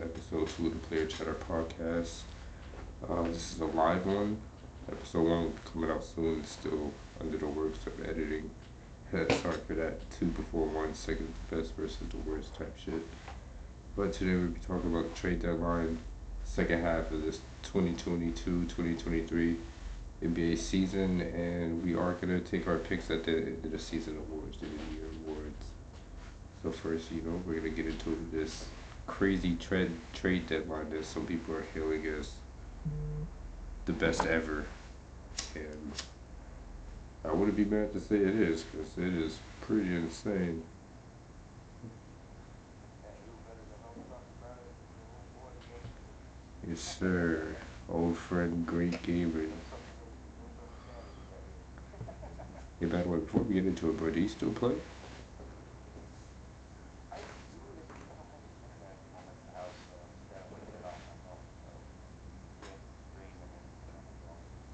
episode 2 of the Player Chatter podcast. This is a live one. Episode 1 will be coming out soon, still under the works of editing. Sorry for that. 2 before 1, second best versus the worst type shit. But today we'll be talking about the trade deadline, second half of this 2022-2023 NBA season, and we are going to take our picks at the end of the season awards, the end of the year awards. So first, we're going to get into this crazy trade deadline that some people are hailing as the best ever. And I wouldn't be mad to say it is, because it is pretty insane. Yes, sir. Old friend, great gaming. Hey, by the way, before we get into it, bro, do you still play?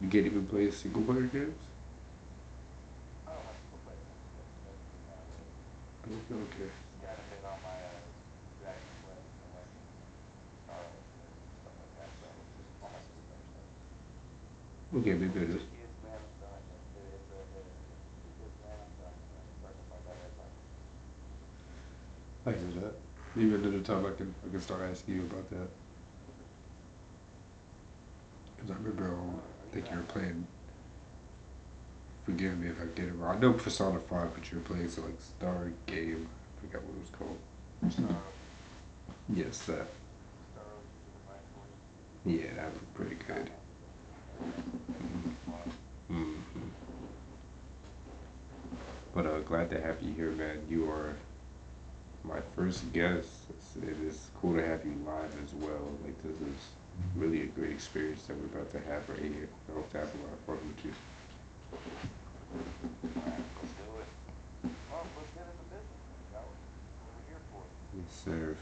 You can't even play single player games? Okay, okay. Okay, maybe it is. I hear that. Maybe another time I can start asking you about that. Because I remember, I think you were playing, forgive me if I get it wrong. I know Persona 5, but you were playing some like Star Game. I forgot what it was called. Yes, that. Yeah, that was pretty good. Mm-hmm. But glad to have you here, man. You are my first guest. It is cool to have you live as well. Like, this is really a great experience that we're about to have right here. I hope to have a lot of fun with you. Yes, sir.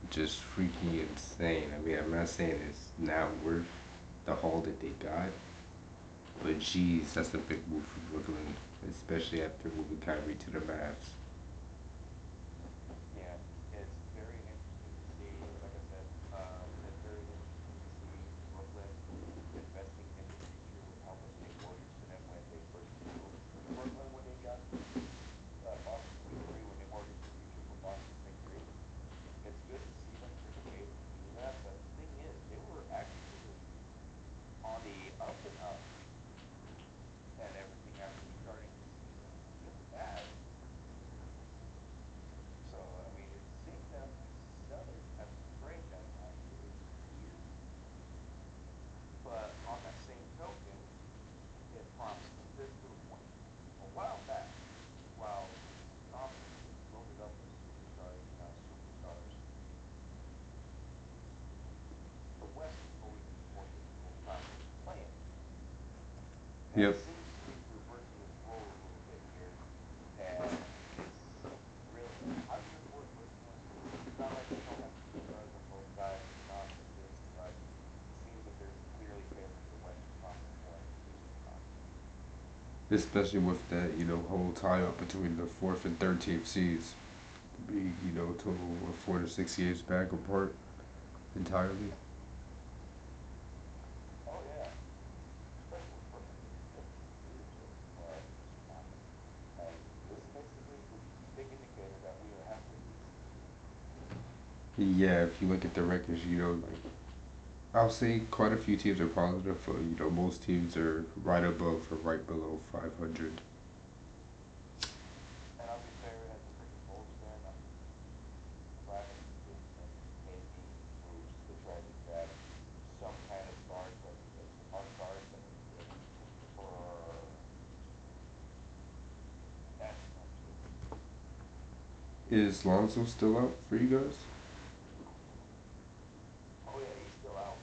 Just freaking insane. I mean, I'm not saying it's not worth the haul that they got, but geez, that's a big move for Brooklyn, especially after moving Kyrie to the Mavs. Yep. Especially with that, whole tie up between the fourth and 13th seeds being, total of 4 to 6 years back apart entirely. Yeah, if you look at the records, like I'll say quite a few teams are positive, but most teams are right above or right below 500. Is Lonzo still out for you guys? Oh yeah, he's still out.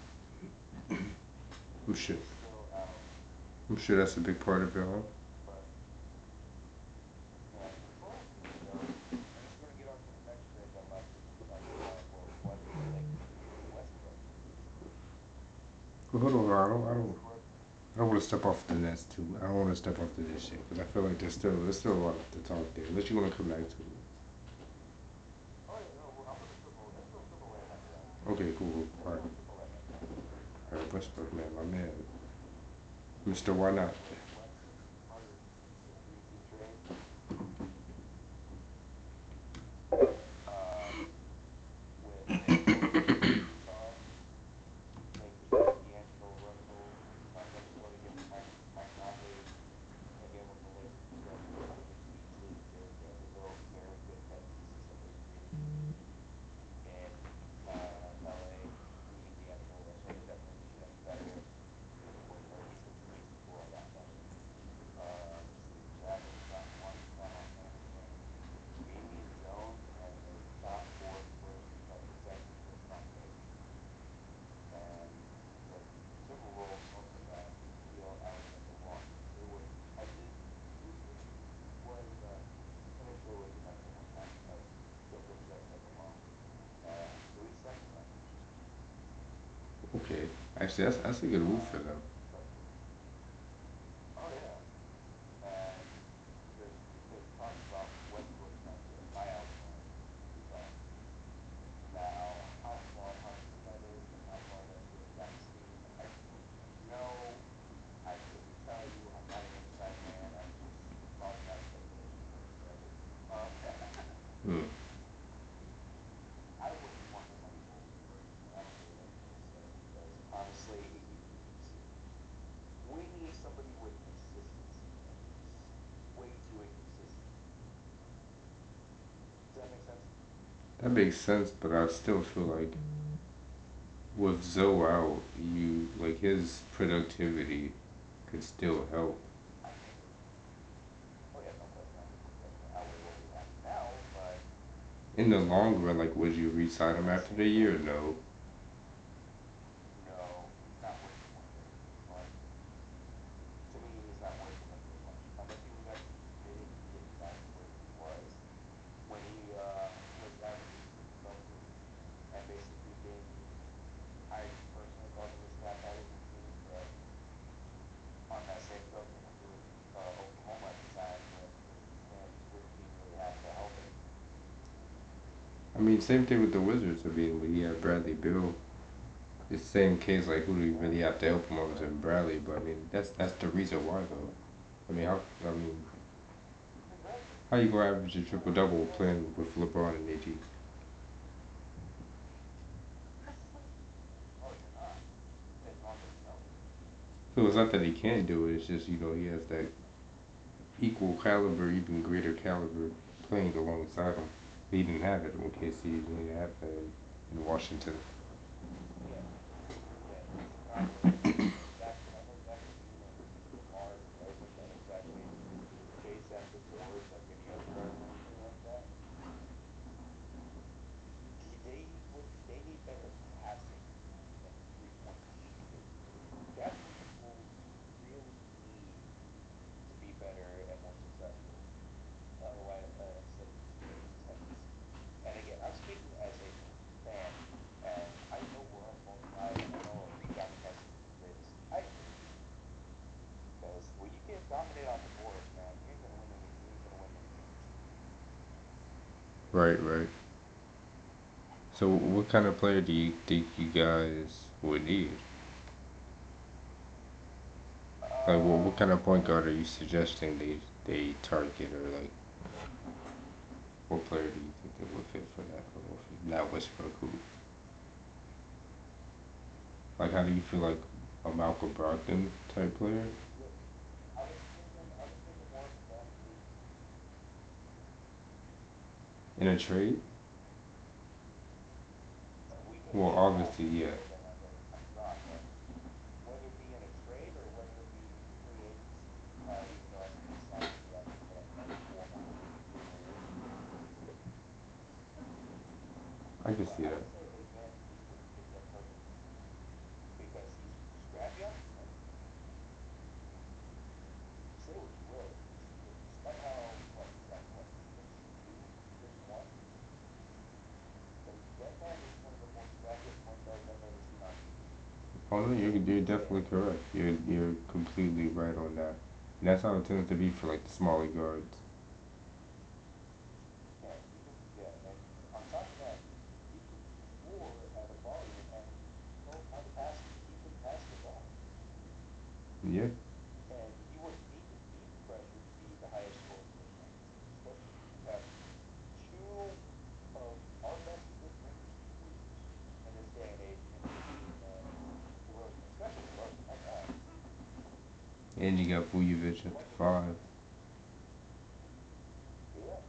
I'm He sure. is still out. I'm sure that's a big part of it, huh? But yeah, before we go, I'm just gonna get on to the next trade that a lot of people are talking about. Well, what if the Lakers trade Westbrook? Well, hold on, Westbrook. I don't want to step off the Nets too. I don't want to step off the Nets shit because I feel like there's still a lot to talk there. Unless you want to come back to it. Oh yeah, no, well, I'm gonna circle. Let's go circle right back to that. Okay, cool. Let's All right, go circle right back to that. all right. Westbrook, man, my man, Mister. Why not? Westbrook is a three-team trade. Um, with Minnesota getting Utah, Lakers getting D'Angelo Russell, Minnesota getting Mike Conley. Again, with the Lakers projecting Donovan Beasley, Jared Vanderbilt, very good vet pieces that they created in LA, losing D'Angelo Russell. They definitely need him better before, or he needs to grow a lot better. Let's see, Jazz got one final answer. Damian Jones and a top four first protected for Frank Edge. And the Timberwolves also got Nickeil Alexander-Walker. It was I did briefly was in a trade with the Nets at one time, but didn't really get very long. 3 second rounders. Okay, actually, that's a good move for Um, them. but oh yeah, and there's talks about Westbrook trying to get a buyout from Utah. Now, how true that is and how far that's really got steam, I don't know. I couldn't tell you. I'm not an inside man. I'm just spouting out speculation for the sake of it. Um, Hmm. I wouldn't want him on the Bulls personally. I don't care what people say because honestly, we need somebody with consistency, and he's way too inconsistent. Does that make sense? That makes sense, but I still feel like with Zoe out, you like his productivity could still help. I think. Oh yeah, no question. I think it would definitely outweigh what we have now, but In the long run, like, would you re-sign him at the after same the year? Or time, no. no, he's not worth the $1 billion. Like to me, he's not worth the $1 billion. Unless he was actually committed to getting back to where he was when he was averaging triple doubles and basically being, I personally thought the most stat pattern team, but on that same token, when you're with Oklahoma at the time, when him didn't really have to help him. I mean, same thing with the Wizards. I mean, when he had Bradley Bill, it's the same case. Like, who do you really have to help him other than Bradley? But I mean, that's the reason why though. I mean, I mean, Exactly. how you gonna average a triple double Because playing with LeBron and AD? no, you're not. As long as you know it. So it's not that he can't do it. It's just he has that equal caliber, even greater caliber playing alongside him. He didn't have it in KC. He didn't have that in Washington. Yeah, yeah. He's a combination. I know Zach Levine and DeMar DeRozan don't exactly chase after boards like any other guard or anything like that. They need better passing than 3-point shooting. That's what the Bulls really need to be better and more successful. Otherwise, instead of just getting tenths. And again, I'm speaking as a fan, and I know we're on both sides, and I know Dominic has some great. I agree, because when you get dominated on the boards, man, you ain't gonna win any. You ain't gonna win many games. Right, right. So what kind of player do you think you guys would need? Like, what kind of point guard are you suggesting they target, or like what player do you think they would fit for that? Or if not Westbrook, who? Like, how do you feel like a Malcolm Brogdon type player Yeah, I was thinking more of a Danny Ainge. in a trade? We can Well, get that obviously, yeah. if and when it comes on, but whether it be in a trade or whether it be free agency, even though I think his salary actually put up like 4 more years. I can But see I that. would say again, he's pretty damn perfect because he's scrappy on defense. Say what you will, despite how what he's at what 6'2", 6'1", that man is one of the most scrappiest point guards I've ever seen on TV. Oh no, you're Hands definitely down. correct. You're completely right on that. And that's how it tends to be for like the smaller guards. Yeah, and on top of that, he can score at a volume, and he knows how to pass. He can pass the ball, Yeah. and he wouldn't need to be pressured to be the highest scoring person on the team, especially when you have two of our best mid-range shooters in this day and age, in DeRozan, especially DeRozan. My God, And you got Vujovic I at the love DeRozan. five. Yeah,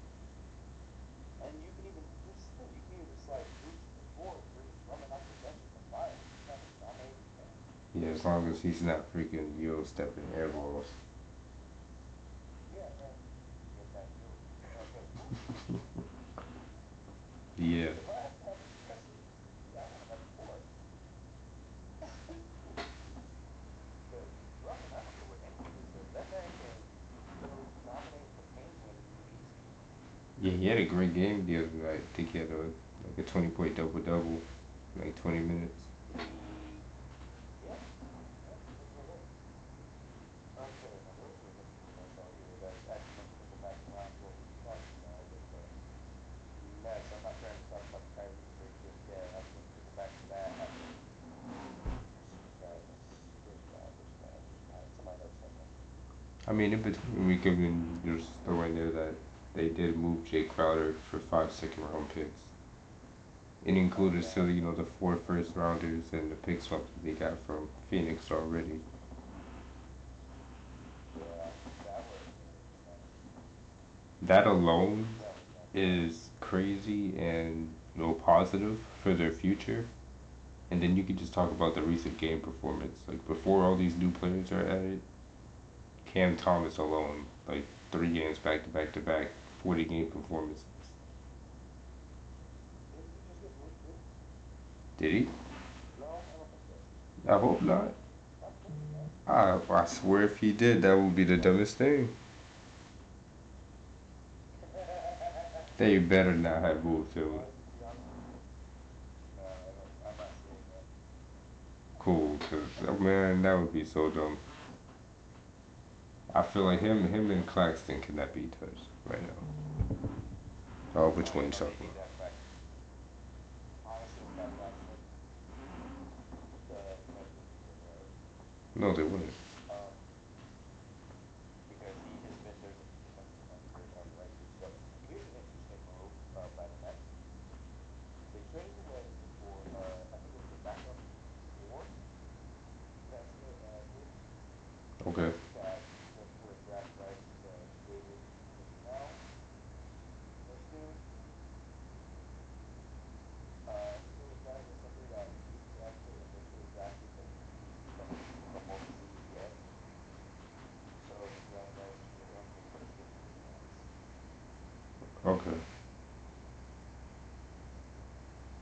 and you can even here's the thing: you can even slide Vooch to the four and bring Drummond off the bench at the five, and he's not going to dominate the paint. Yeah, as long as he's not freaking stepping air balls. Yeah, and yeah, that too. Because Vooch, Yeah. if I have to have a stretch big, yeah, I want him at the four. Because Drummond, I don't care what anybody says, that man can go dominate the paint when he needs to. Yeah, he had a great game the other night. I think he had like a 20-point double double, like 20 minutes. He, yeah, yeah, you're right. Okay, now there was another thing I saw here that actually going to go back around to what we were talking about with the Nets. I'm not trying to talk about the Kyrie trade just yet. I'm going to circle back to that after. Where's the guy? It's in my notes somewhere. I mean, in between, we can just throw in there that they did move Jay Crowder for 5 second-round picks. It Oh included yeah, still, yeah, the four first rounders and the pick swap that they got from Phoenix already. yeah. That was nasty. That alone That was nasty. is crazy and positive for their future. And then you could just talk about the recent game performance. Like before all these new players are added, Cam Thomas alone, like 3 games back to back to back, 40 game performances. Didn't he just get moved too? Did he? No, I don't think so. I hope not. I'm thinking that. I swear if he did, that would be the dumbest thing. They better not have moved him. To be honest with you, no, I don't. I'm not seeing that. Cool, cause man, that would be so dumb. I feel like him and Claxton cannot be touched right now. Oh, which one you No, they talking need about? that Claxton. Honestly, without Claxton, the Nets wouldn't be where they are. No, they wouldn't. Um, because he has been their defensive anchor of record. So here's an interesting move by the Nets. They traded away for I think it was their backup four that still active. Okay. That for draft rights to David Mishnell. Mishnu. He was a guy that somebody that we actually initially drafted, but he's been the most we get. So the draft rights for him will put us getting the Nets. Okay.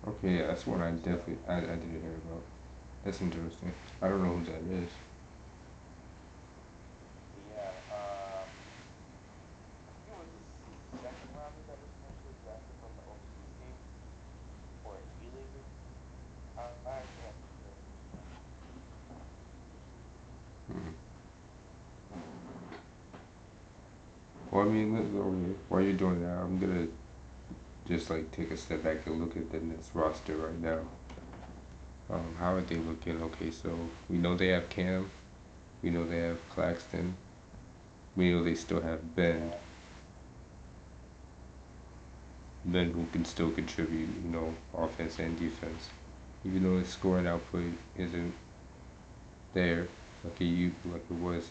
Okay, yeah, that's one I definitely So I didn't hear about. That's interesting. I don't know who that is. yeah, I think it was a second rounder that was initially drafted from the overseas team or a G leaguer. I actually have to confirm which one. Hmm. Well, I mean, okay, while you're doing that, I'm gonna just like take a step back and look at the Nets roster right now. How are they looking? Okay, so we know they have Cam. We know they have Claxton. We know they still have Ben. Yeah, Ben who can still contribute, offense and defense. Even though his scoring output isn't there like it was,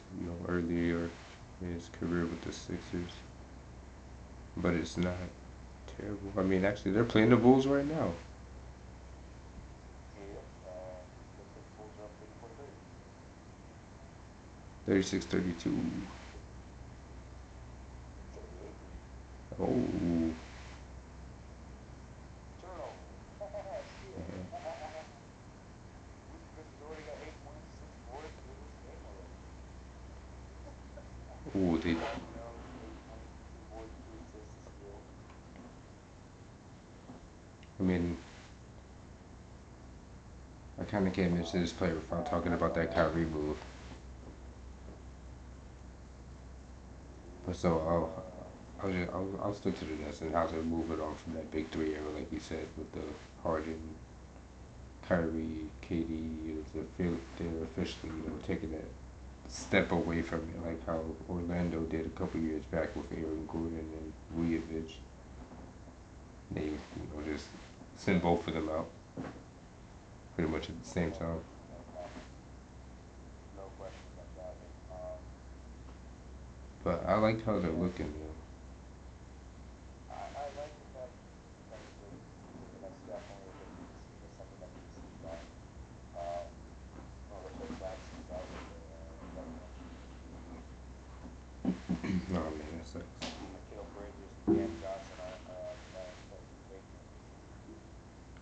earlier in his career with the Sixers. But it's not terrible. I mean, actually, they're playing the Bulls right now. yep, and looks like the Bulls are up 34-30. 36-32. 38. Oh, Turnover. Ooh, they. 11 mils, 8 points, 2 boards, 2 assists, a steal. I mean, I kind of can't mention this player without talking about that Kyrie move. But so I'll stick to the Nets and how they're moving on from that big three era, like you said, with the Harden, Kyrie, KD. They're officially taking that step away from it, like how Orlando did a couple years back with Aaron Gordon and Vujovic. They just send both of them out pretty much at the same Yeah, time. that's not no questions about it. But I like how they're Yeah, looking. I like the fact that's definitely a difference. It's something that we've seen done. Which has Claxton's out with the double hamstring injury. Oh man, that sucks. Mikal Bridges and Cam Johnson are playing great minutes.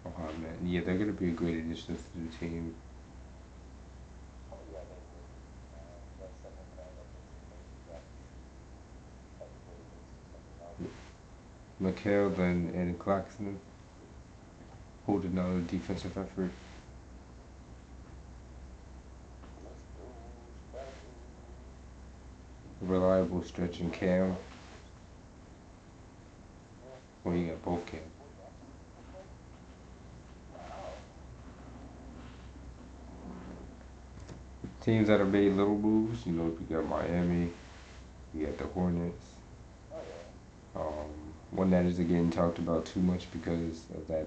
Oh man, yeah, they're gonna be a great addition to the team. Oh yeah, they will be. That's something that makes it crazy that everybody thinks is something else. McHale and Claxton holding down the defensive effort. Let's go, Chicago. Reliable stretch and Cam. Oh, yeah. Well, you got both Cam. Oh, Jackson. Okay. Wow. Teams that have made little moves, you got Miami, you got the Hornets. Oh yeah. One that isn't getting talked about too much because of that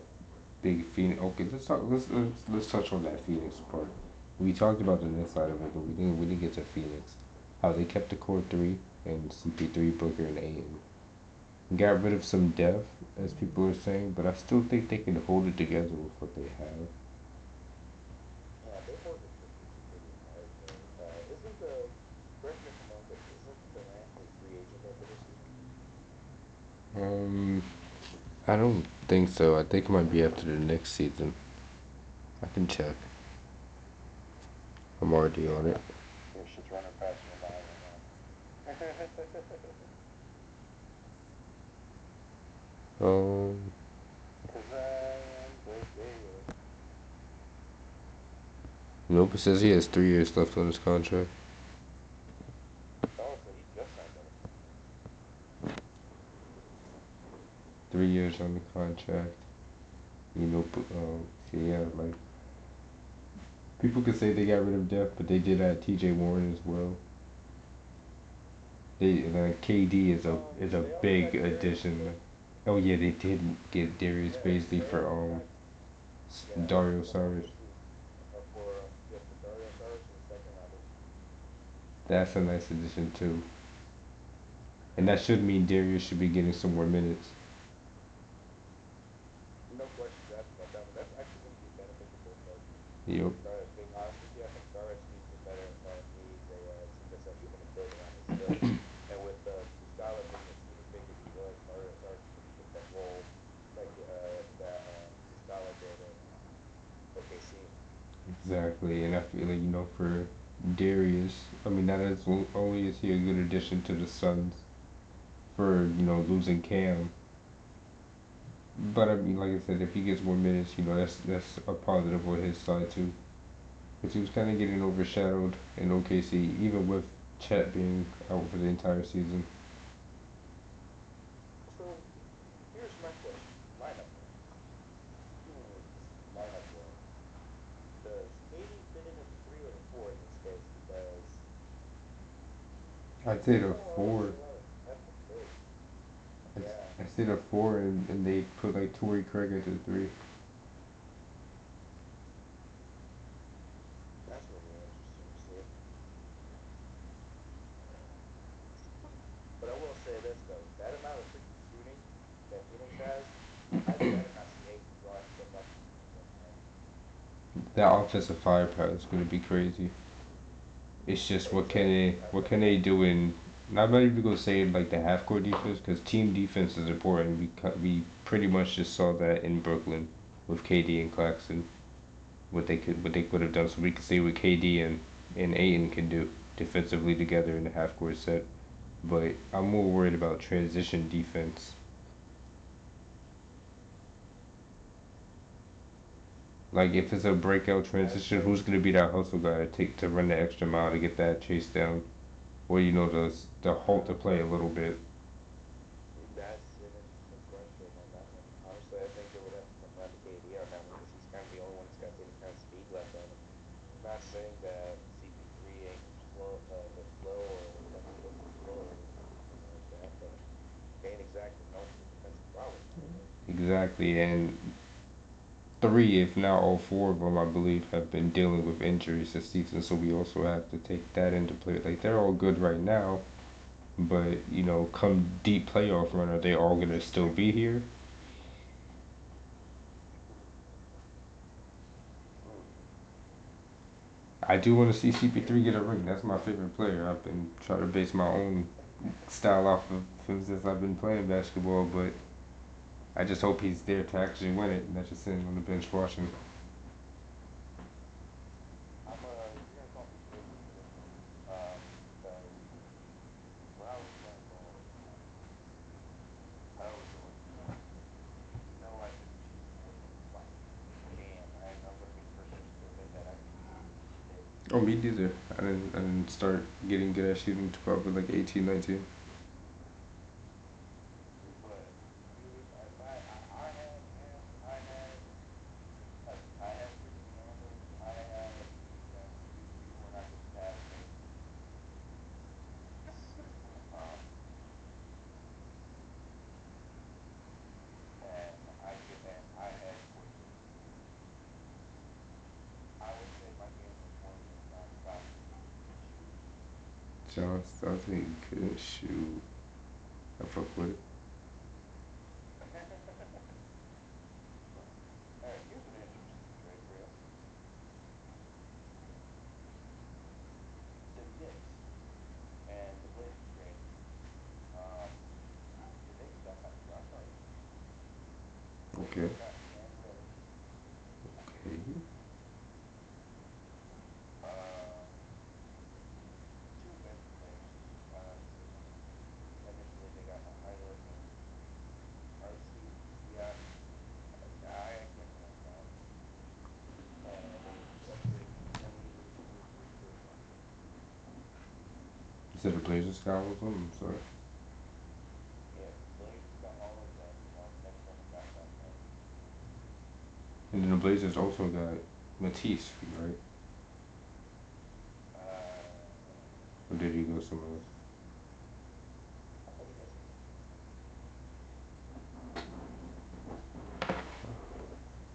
big Phoenix. Okay, let's touch on that Phoenix part. We talked about the Nets side of it, but we didn't get to Phoenix. How they kept the core three and CP3, Booker, and Aiton. Got rid of some depth, as people are saying, but I still think they can hold it together with what they have. Yeah, they hold it pretty hard though. Isn't correct me if I'm wrong, but isn't Durant a free agent after this season? Um, I don't think so. I think it might be after the next season. I can check. I'm already on it. Your shit's running past your mind right now. Um, Cause I am the greatest. nope. It says he has 3 years left on his contract. Oh, so he just signed that extension. 3 years on the contract. So yeah, like people could say they got rid of depth, but they did add T.J. Warren as well. KD is a They also big got Darius, addition. Oh yeah, they did get Darius yeah, Baisley they for got yeah Dario for number Saric. two, for Dario Saric in the second rounder. That's a nice addition too. And that should mean Darius should be getting some more minutes. No questions asked about that one. That's actually going to be beneficial both sides. Yep. Being honest with you, I think Saric needs a team that's actually going to build around his skills. And with Muscala being a shooting big that he was, Saric is going to fit that role that Muscala did in OKC. Exactly, and I feel like for Darius, I mean not as only is he a good addition to the Suns for losing Cam, but I mean like I said, if he gets more minutes, that's a positive on his side too, because he was kind of getting overshadowed in OKC, even with Chet being out for the entire season. So here's my question: lineup wise, lineup wise, does KD fit in at the three or the four in this case? Because I'd say there's the been a lot of four. depth at the big. I'd, Yeah, I'd say the four, and they put like Torrey Craig at the three. that's going to be interesting to see. But I will say this though, that amount of freaking shooting that Phoenix has, I'd rather not see Aiton draw himself out the game again, man. That offensive firepower is going to be crazy. It's just Exactly. I what feel can like they do in? I'm not even gonna say like the half court defense because team defense is important. We pretty much just saw that in Brooklyn with KD and Claxton what they could have done. So we could see what KD and Aiton can do defensively together in the half court set. but I'm more worried about transition defense. Like if it's a breakout transition, who's gonna be that hustle guy to take to run the extra mile to get that chase down, or the halt the play a little bit. That's an interesting question on that one. Honestly, I think it would have to come down to KD on that one because he's kind of the only one that's got any kind of speed left on him. Not saying that CP3 ain't slow, the flow or doesn't look slow or anything like that, but he ain't exactly known for defensive prowess nowadays. Exactly, and three, if not all four of them, I believe, have been dealing with injuries this season. So we also have to take that into play. Like they're all good right now, but come deep playoff run, are they all gonna still be here? Hmm. I do want to see CP3 get a ring. That's my favorite player. I've been trying to base my own style off of him since I've been playing basketball, but I just hope he's there to actually win it, and not just sitting on the bench watching. You're gonna call me crazy for this one, because when I was playing ball, I always said like, no, I shouldn't choose like Cam. I'm gonna be the first person to admit that I didn't choose him to this day. Oh, me neither. I didn't start getting good at shooting until probably like 18, 19. But if I had him, I had freaking handles. I had defense. We were not getting past me. Um, and I had quickness. I would say my game was more than John Stockton because he couldn't shoot. John Stockton couldn't shoot. I fuck with it. All right, here's an interesting trade for you. The Knicks and the Blazers trade. Um, the Knicks got Josh Hart. The Okay. Blazers got Cam Reddish. Okay. Um, two veteran players decisions. Initially, they got a high-looking RCCI. I can't pronounce that one. They accepted 2023 first round pick. You said the Blazers got with him? I'm sorry. Yeah, Blazers got all of them on next gen impact contracts. And then the Blazers also got Matisse, right? Or did he go somewhere else? I thought he got some.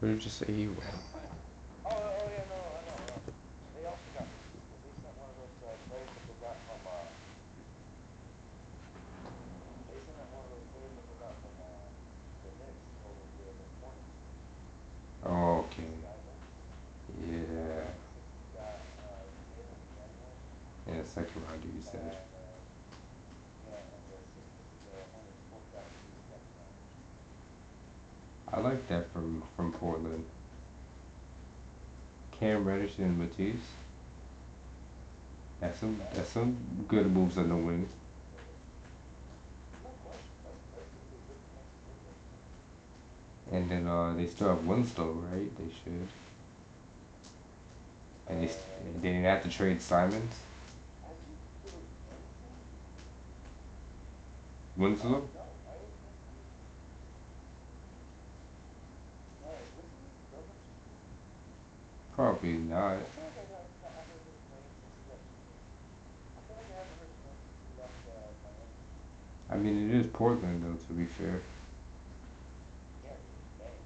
What did you just say he went? Oh yeah, no, I know, I know. They also got Matisse, but they sent one of those players that they got from. They sent out one of those players that they got from the Knicks over to the Hornets. Oh, okay. Matisse Thybulle. Yeah. And the Sixers got Jalen Samuels. Yeah, second rounder, you said. And yeah, and the Hornets both got 2 second rounders. I like that from Portland. Cam Reddish and Matisse. That's some good moves on the wing. No question. That's going to be a good defensive pivot. And then they still have Winslow, right? They should. And they didn't have to trade Simons. Has he played anything? Winslow? No. Why isn't he? Is Winslow even good enough to shoot? Probably not. I feel like I haven't heard his name since he left. I feel like I haven't heard his name since he left Miami. I mean, it is Portland, though, to be fair. Yeah, because it's Bang.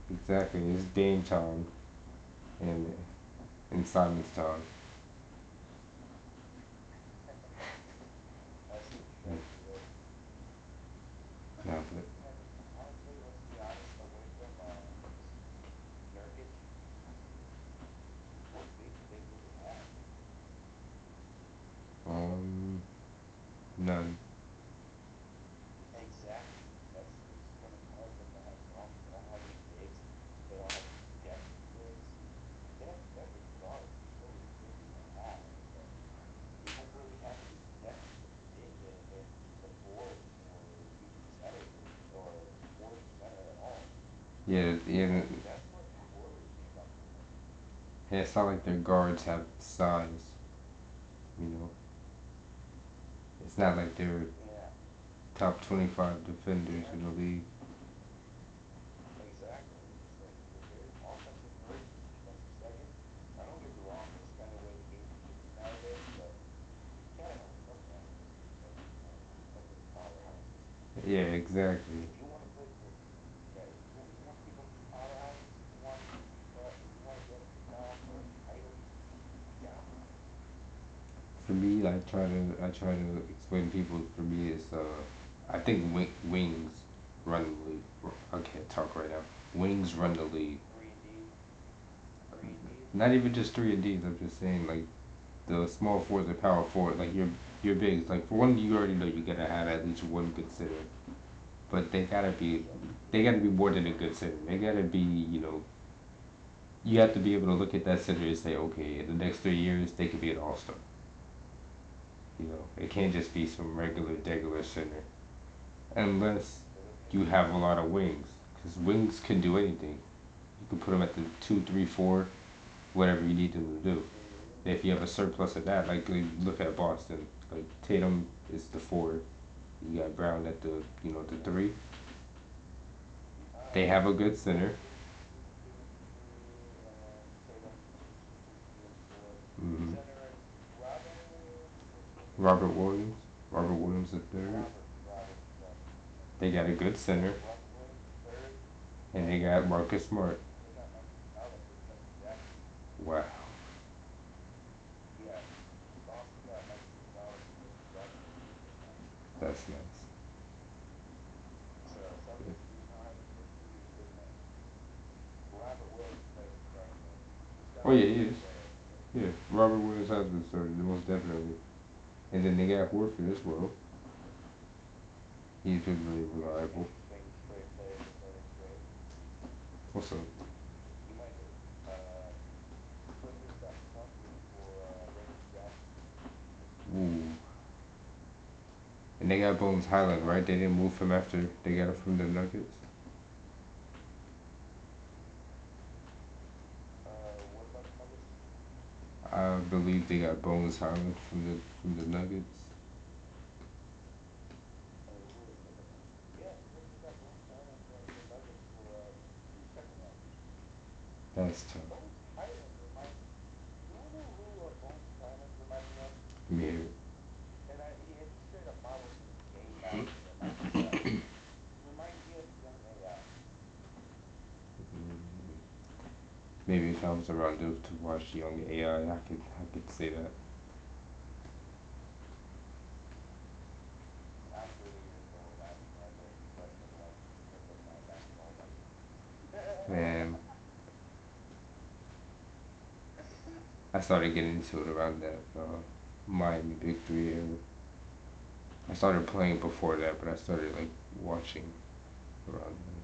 Exactly. It's Dame time and Simon's time. That's some Yeah. strategy there. No, but And honestly, let's be honest. Away from Nurkic, what big do they really have? none. Exactly. That's what's going to cause them to have problems. They don't have any bigs. They don't have any depth bigs. They have depth at guard for sure. We clearly have, but we don't really have any depth at the big Yeah, yeah, That's what worries me about the Nuggets. yeah, it's not like their guards have size, you know. It's not like they're Yeah, top 25 defenders yeah, in the league. exactly. It's like they're very offensive first, defensive second. Now, don't get me wrong, that's kind of the way the game should be nowadays, but you can't have enough answers because, Nuggets powerhouses. Yeah, exactly. If you want to play for, yeah, if you want to keep up with the powerhouses, if you want to if you want to get down for items, get them. For me, I try to explain to people. For me, it's I think wings run the league. I can't talk right now. Wings run the league. 3 and Ds, 3 and Ds. Not even just 3 and Ds. I'm just saying like the small forwards and power forward. Like your bigs. Like for one, you already know you gotta have at least one good center. But Yep. they gotta be more than a good center. They gotta be, you have to be able to look at that center and say, okay, in the next 3 years they could be an all star. It can't just be some regular center unless They're looking at you you. have a lot of wings, because wings can do anything. You can put them at the 2, 3, 4, whatever you need them to do. Mm-hmm. If you have a surplus of that, like look at Boston, like Tatum is the 4, you got Brown at the the Yeah. 3. They Uh, have a good center. Brown is the 3, and Tatum is the 3 and 4. hmm Center is Robin. What's his Robert name? Williams, Robert Williams the third. Robert. They got a good center, Robert Williams the third, and they and got Marcus Smart. they got Marcus Allen for Spencer Jackson. Wow, Yeah, Boston got Marcus Allen for Spencer Jackson as their big man. that's nice. So Celtics do not have a history of big men. Robert Williams has been starting though. He's Oh gotten yeah, a he lot is. better as of late. Yeah, Robert Williams has been starting, most definitely. And then they got Horford as well. He's been really reliable. Interesting trade player for players trade. What's up? You might hear. Uh, Clippers got Plumlee for Reggie Jackson. Ooh. And they got Bones Highland, right? They didn't move him after they got him from the Nuggets. What about the Nuggets? I believe they got Bones Highland from the Nuggets. Who is it? Yeah, the Clippers got Bones Highland from the Nuggets for 2 second rounders. That's tough. Bones Highland reminds. You wanna know who Bones Highland reminds me of? Let me hear it. And he straight up models his game after him. I can tell. He reminds me of young AI. Maybe if I was around to watch young AI, I could say that. I'm 30 years old. I've never expressed myself in terms of my basketball life. Man, I started getting into it around that Miami Big Three era. I started playing before that, but I started like watching around then.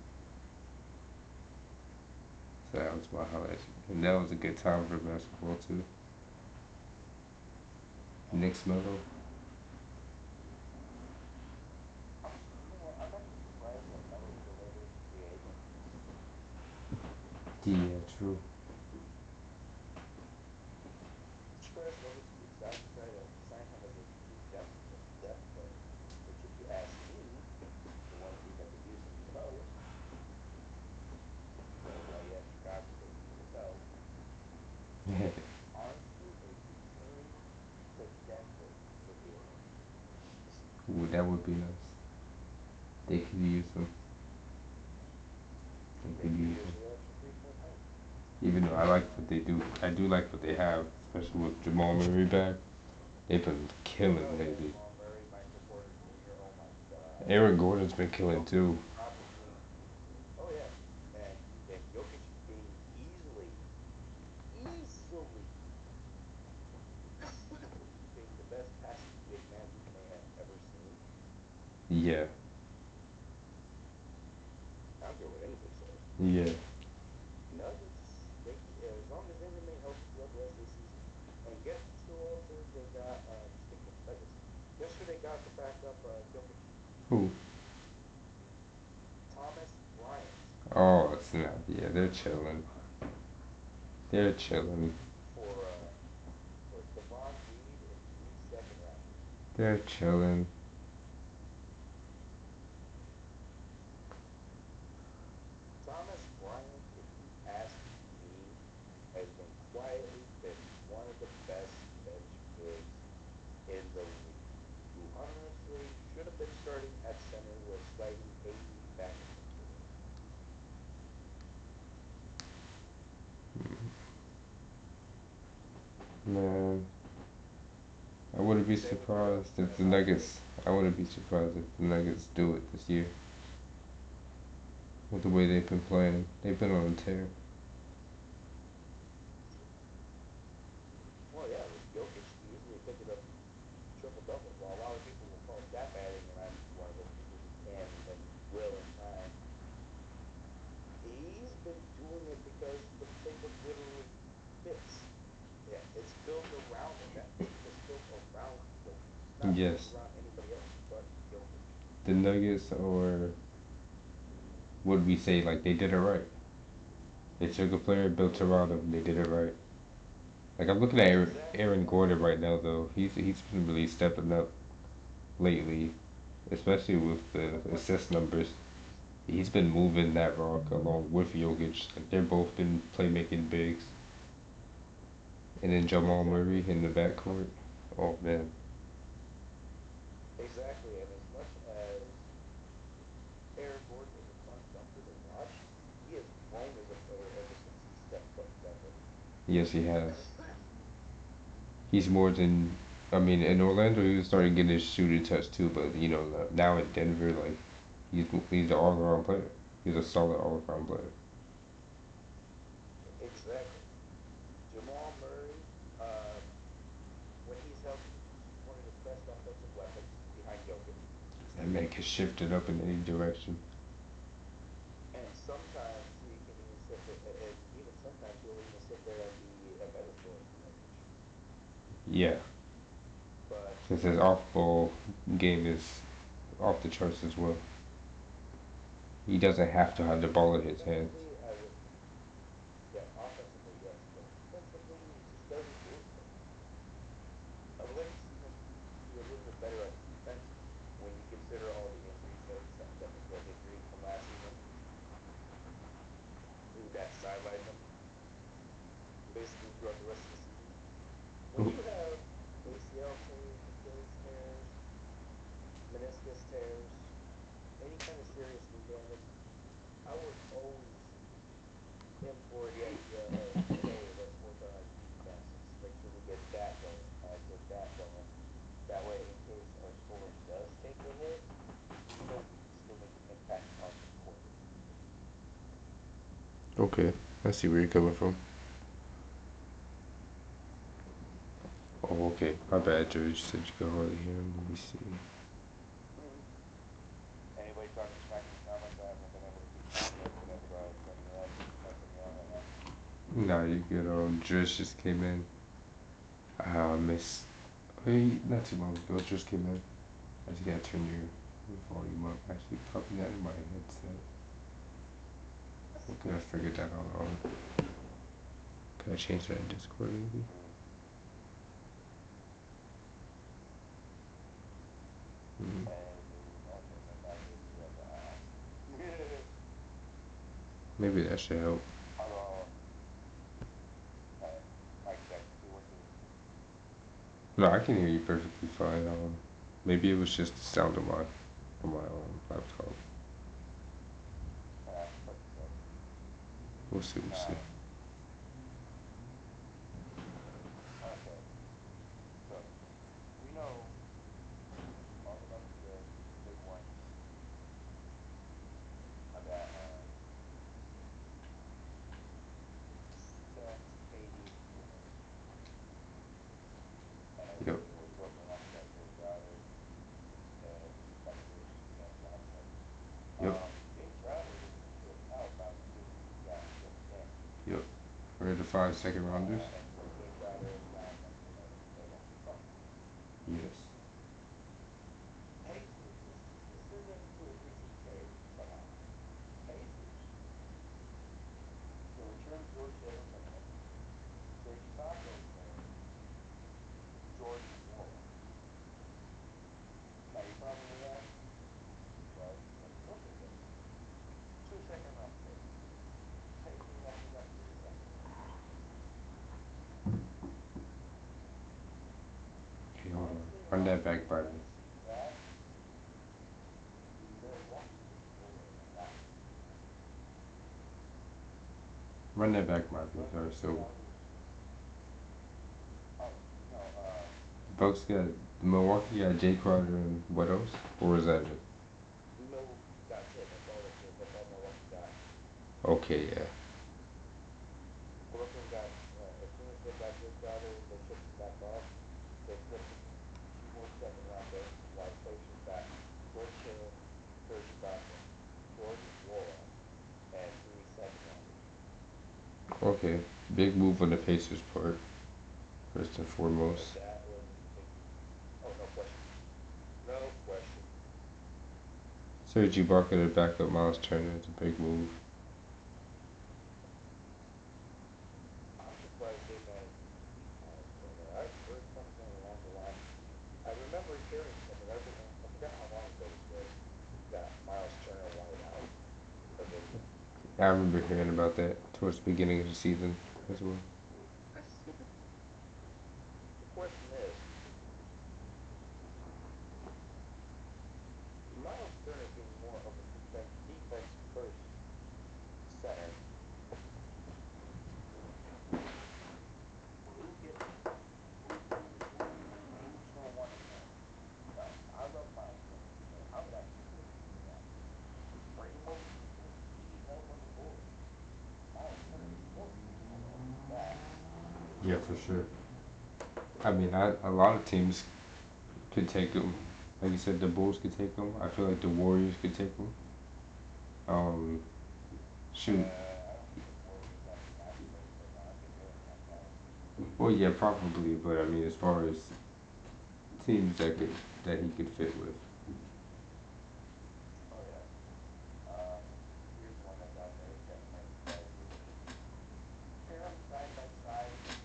So that was my highlights, and that was a good time for basketball too. Knicks Mello. I'm actually surprised that Melo's still able to be free agent. Yeah, true. I'm surprised Nuggets decided to try to sign him as a true depth player. Which, if you ask me, the one team that could use him the most, you have Chicago taking him themselves. Honestly, a return to Denver would be amazing. Ooh, that would be nice. They could use him. They They could could use use him. the extra 3 point help. Even though I like what they do, I do like what they have, especially with Jamal Murray back. They've been Oh killing yeah, lately. Jamal Murray, Michael Porter Jr. Oh my God, Aaron Gordon's been killing Jokic too. probably. Oh yeah, and Jokic being easily being the best passing big man we may have ever seen. Yeah, I don't care what anybody says. yeah. Nuggets, as long as they remain healthy throughout the rest of the season, and guess who also they got? Speaking of the Nuggets, guess who they got to back up Jokic? Who? Thomas Bryant. Oh, Nah, yeah, they're chilling. They're chilling. For Stephon Reed and 3 second rounders. They're chilling. Thomas Bryant, if you ask me, has been quietly been one of the best bench bigs in the league. Who honestly should have been starting at center with sliding AD back at the four. Man, I wouldn't be Same with Joe surprised if the Harper. Nuggets. I wouldn't be surprised if the Nuggets do it this year. With the way they've been playing, they've been on a tear. Well, yeah, with Jokic easily picking up triple doubles. While a lot of people will call stat padding, and I'm one of those people who can and will in time, he's been doing it because the playbook literally fits. Yeah, it's built around him. That team is built around Jokic. It's not built Yes, around anybody else but Jokic. the Nuggets, or would we say like they did it right? They took a player, built around him, they did it right. Like I'm looking at Exactly, Aaron and Gordon right now though. He's been really stepping up lately, especially with the that's what assist numbers. He's been moving that rock along with Jokic. Like they're both been playmaking bigs. And then Jamal exactly, Murray in the backcourt. Oh man. exactly. And as much as Aaron Gordon is a fun dunker to watch, he has grown as a player ever since he stepped foot in Denver. Yes, he has. He's more than. I mean, in Orlando, he was starting getting his shooting touch too. But you know, now in Denver, like he's an all around player. He's a solid all around player. Exactly. Jamal Murray, when he's healthy, he's one of the best offensive weapons behind Jokic. That man can shift it up in any direction. And sometimes he can even sit there, and even sometimes he'll even sit there and be a better scorer than Jokic. Yeah, But since his off ball game is off the charts as well. He doesn't have to have the ball in his hands. offensively, yeah, offensively, yes, but defensively, he just doesn't do it for me. I would like to see him be a little bit better at defense when you consider all the injuries the injuries from last season that sidelined him basically throughout the rest of the season. When you have ACL tears, Achilles tears, meniscus tears, any kind of serious knee damage, I would always implore the idea of, hey, let's work on our defense. Let's make sure we get that going, get that going. That way, in case our scoring does take a hit, we know we can still make an impact on the court. Okay, I see where you're coming from. Oh, okay. My bad, George. You said you could hardly hear him. Let me see. Anybody talking smack in the comments? I haven't been able to keep count yet, so that's why it's been messing me out right now. Nah, you good. Drish just came in. Miss. Wait, not too long ago. Drish came in. I just gotta turn your volume up. Actually, probably not in my headset. Could I figured that out? Could I change that in Discord maybe? Mm, Hey, dude, nothing if I give you a pass. maybe that should help. Hello. Hey, mic check. 2 1 2. No, I can hear you perfectly fine. Maybe it was just the sound of my laptop. Probably so. We'll see. We'll see. Alright. Okay. So, we know all about the big ones that Steph, KD, and Clay. And Yep. with Brooklyn, also got Jay Crowder and Michael Bridges and Cam Johnson. Yep. Jay Crowder is out now because he got killed with cancer. Yep. We're the 5 second rounders. And so Jay Crowder is now against the Bucks. Yes. Jesus, let's turn that into a decent trade somehow. Jesus. Run that back by me. Besides that, Milwaukee is boring on that one. Run that back by me. But Alright, so that was oh no Bucks got Milwaukee got Jay Crowder and what else? Or is that it? No, that's it. That's all Milwaukee got. Okay, yeah. Brooklyn got as soon as they got Jay Crowder, they shipped him back off. They flipped him 2 more 2nd round picks while the Pacers got George Hill, Serge Ibaka, Jordan Wall, and 3 2nd rounders. Okay. Big move on the Pacers part, first and foremost. That was a big move. Oh, no question. No question. Serge Ibaka to back up Miles Turner is a big move. I'm surprised they managed to keep Miles Turner. I've heard something along the line. I remember hearing something. I forgot how long ago this was. That Miles Turner wanted out of Indy. I remember hearing about that towards the beginning of the season as well. The question is, Miles Turner being more of a defense first center. who's gonna want him? I love Miles Turner, but I would actually trade him for that. Trade him over to the Bulls. We need help on the Bulls. Miles Turner is horrible on that. Yeah, for sure. I mean, a lot of teams could take him. Like you said, the Bulls could take him. I feel like the Warriors could take him. Um, shoot. I don't think the Warriors have the cap space right now. I think they would max out. Well, yeah, probably, but I mean, as far as teams that he could fit with. Oh yeah. Um, Here's one that's out there. You got Frank Kazoo. Pair them side by side with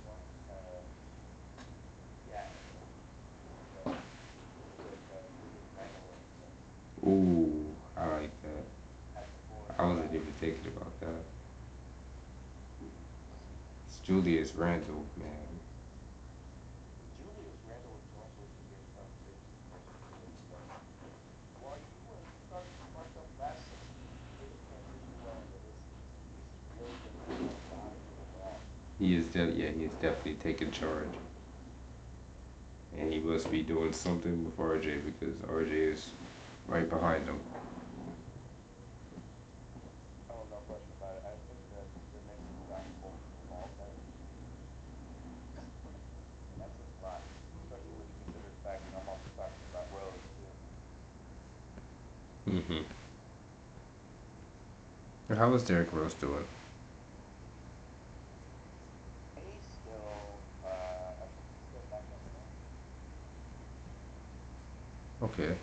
Seattle with Julius Randle and Smith Ooh, I like that. at the 4 and I the wasn't 5. even thinking about that. It's Julius Randle, man. Julius Randle is going to get some serious attention because while he was starting to spark up last season, he didn't transition well into this season. He's really been picking up vibes overall. Yeah, he is definitely taking charge, and he must be doing something with RJ because RJ is right behind him. Oh, no question about it. I think that the Knicks have gotten both of them ball better, and that says a lot, especially when you consider the fact that I'm also talking about Rose too. Mm-hmm. And how is Derrick Rose doing? He's still, I think he's still back at center Okay.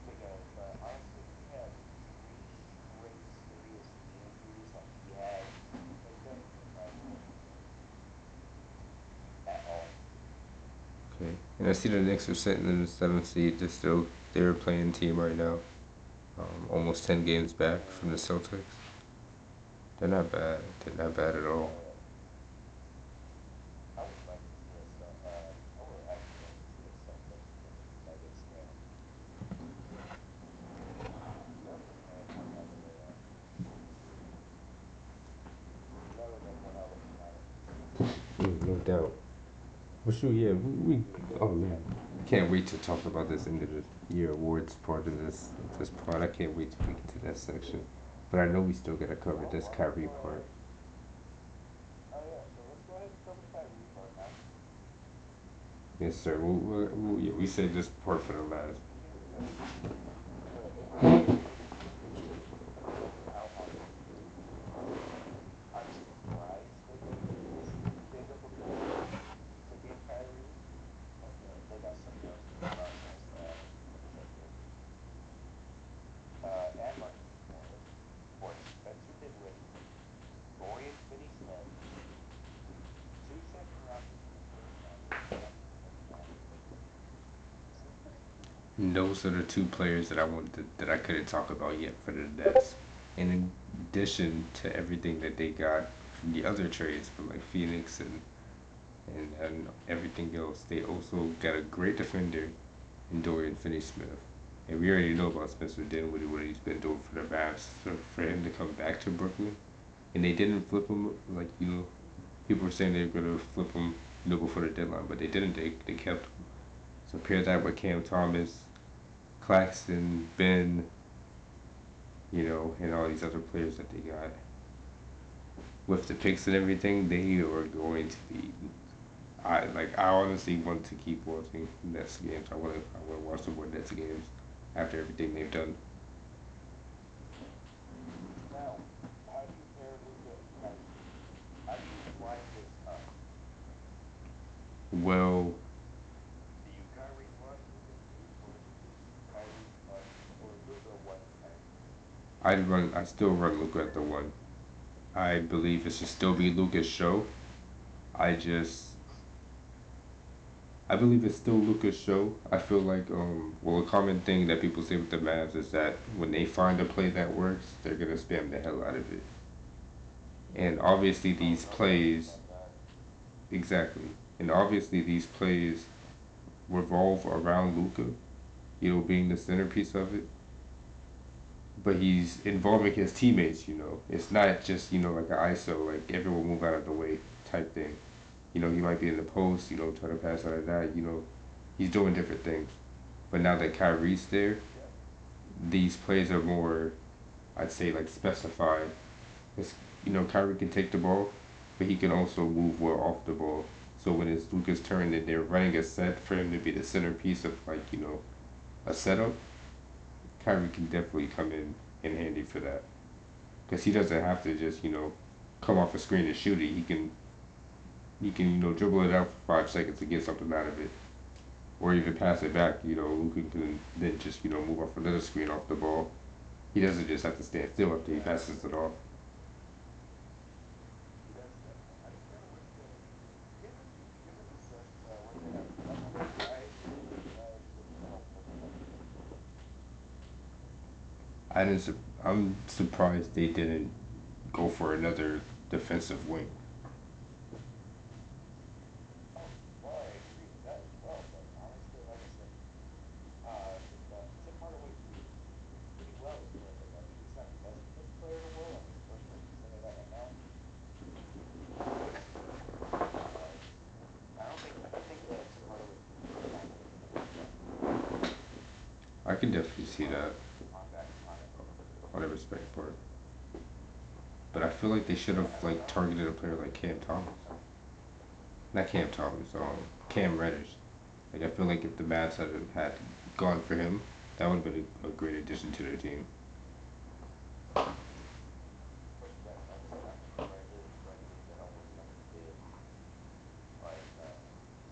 because honestly, he had 3 straight serious knee injuries. Like he doesn't look like he's healthy at all. Okay. And I see the Knicks are sitting in the seventh seed. They're a playing team right now. Almost 10 games back from the Celtics. They're not bad. They're not bad at all. Oh yeah, I would like to see us. I would actually like to see us Celtics versus Nuggets game. Celtics fans might have a day off. That would make one hell of a finals. No doubt. But sure, yeah, oh man, I can't wait to talk about this end of the year awards part of this part. I can't wait to get to that section. But I know we still gotta cover Oh this well, let's Kyrie go part. ahead. Oh yeah, so let's go ahead and cover the Kyrie part now. Yes, sir. Yeah, we saved this part for the last. Here's the thing. It's really out on Tuesday. I'm surprised they made this big of a push to get Kyrie, but they got something else to worry about since what's that kid? And Marquise Morris, for Spencer Dinwiddie, Dorian Finney-Smith, 2 second rounders and a first rounder, and a second rounder. And those are the two players that I wanted that I couldn't talk about yet for the Nets. In addition to everything that they got from the other trades from like Phoenix and and everything else. They also got a great defender in Dorian Finney-Smith. And we already know about Spencer Dinwiddie, what he's been doing for the Mavs. So for him to come back to Brooklyn, and they didn't flip him, like, people were saying they were gonna flip him, before the deadline, but they didn't. They kept him. So pair that with Cam Thomas, Claxton, Ben, and all these other players that they got. With the picks and everything, they are going to be. I honestly want to keep watching Nets games. I want to watch some more Nets games after everything they've done. Now, how do you pair Luka and Kyrie? How do you line this up? Well, Do you Kyrie one, Luka two, or do you Kyrie one, or Luka one, Kyrie two? I still run Luca at the one. I believe it should still be Luca's show. I just I believe it's still Luca's show. I feel like well, a common thing that people say with the Mavs is that when they find a play that works, they're gonna spam the hell out of it. And obviously Oh, these no question plays, about that. exactly. And obviously these plays revolve around Luca, being the centerpiece of it. But he's involving his teammates. It's not just, like an ISO, like everyone move out of the way type thing. He might be in the post, try to pass out of that. He's doing different things. But now that Kyrie's there, Yep. these plays are more, I'd say, like specified. Because, Kyrie can take the ball, but he can also move well off the ball. So when it's Luca's turn and they're running a set for him to be the centerpiece of, like, a setup, Kyrie can definitely come in handy for that. Because he doesn't have to just, come off a screen and shoot it. He can, dribble it out for 5 seconds to get something out of it. Or even pass it back, Luka can then just, move off another screen off the ball. He doesn't just have to stand still after he Yeah, passes it off. that's definitely. How do you pair him with given the what they have coming? I would not put him with Luka. I didn't. I'm surprised they didn't go for another defensive wing. Oh, well, I agree with that as well. But honestly, like I said, Tim Hardaway did pretty well as far as I know. I mean, he's not the best defensive player in the world. I mean, the first person to say that right now. But I think Tim Hardaway can be a fine defender as well. I can definitely see that On that on it. on the respect part. But I feel like they should Yeah, have I don't like know. targeted a player like Cam Thomas. Not Cam Thomas. Cam Reddish. Like I feel like if the Mavs had gone for him, that would have been a great addition to their team. But yes, like I said, I think Reddish been almost underrated. Like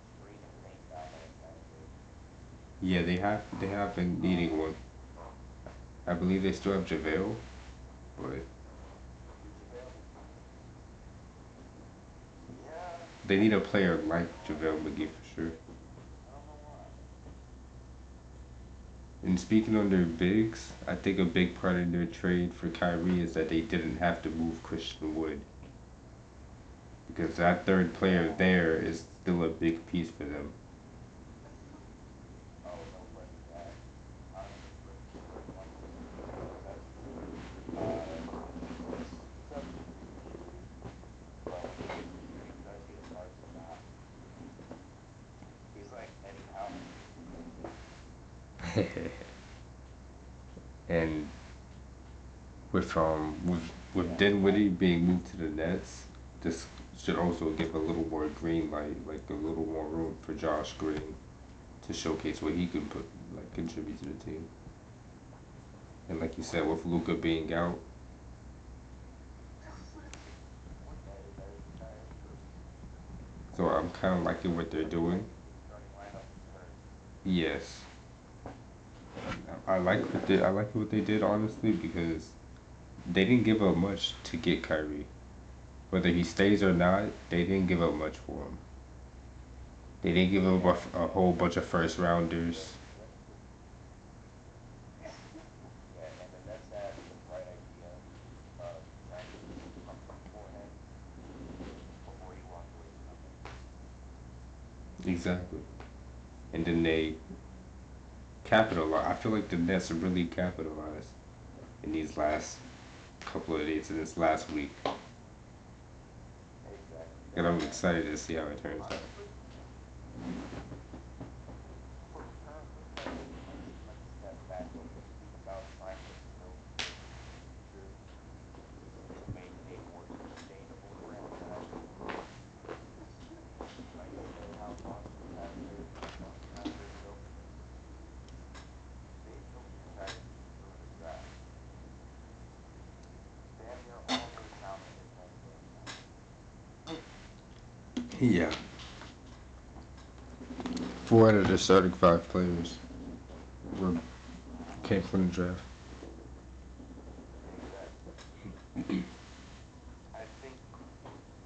screen and paint dominant kind of big. Yeah, they have been needing one. I believe they still have JaVale, but Do JaVale? Yeah, they need a player I like don't know. I JaVale don't McGee know. for sure. I don't know why. And speaking on their bigs, I think a big part of their trade for Kyrie is that they didn't have to move Christian Wood because that third player Yeah. there is still a big piece for them. Oh, no question. Yeah. Honestly, Christian Wood once he possesses it, he's a pretty good shooter. But when he does hit a clutch shot, he's like Eddie Howe in Street League. And with Yeah, Dinwiddie being moved to the Nets, this should also give a little more green light, like a little more room for Josh Green to showcase what he can contribute to the team. And like you said, with Luca being out, that is true. so I'm kind of liking what It they're looks like doing. the starting lineup is hurt. Yes, I like what they did honestly because they didn't give up much to get Kyrie. Whether he stays or not, they didn't give up much for him. They didn't give up Yeah, a yeah, whole and bunch of first yeah, rounders. that's true. Yeah, and the Nets had the bright idea of signing Luka beforehand, before he walked away from LA. Exactly. And then they capitalize. I feel like the Nets are really capitalized in these last couple of days in this last week, Exactly. and I'm And excited to see how it turns out. honestly, from a current perspective, it might seem like a step back, but when you think about trying to build for the future to make a more sustainable franchise, you might say how long have they built this? They built this dynasty through the draft. Damn near all their talent is homegrown talent. Yeah, 4 out of the starting 5 players were came from the draft. Exactly. I think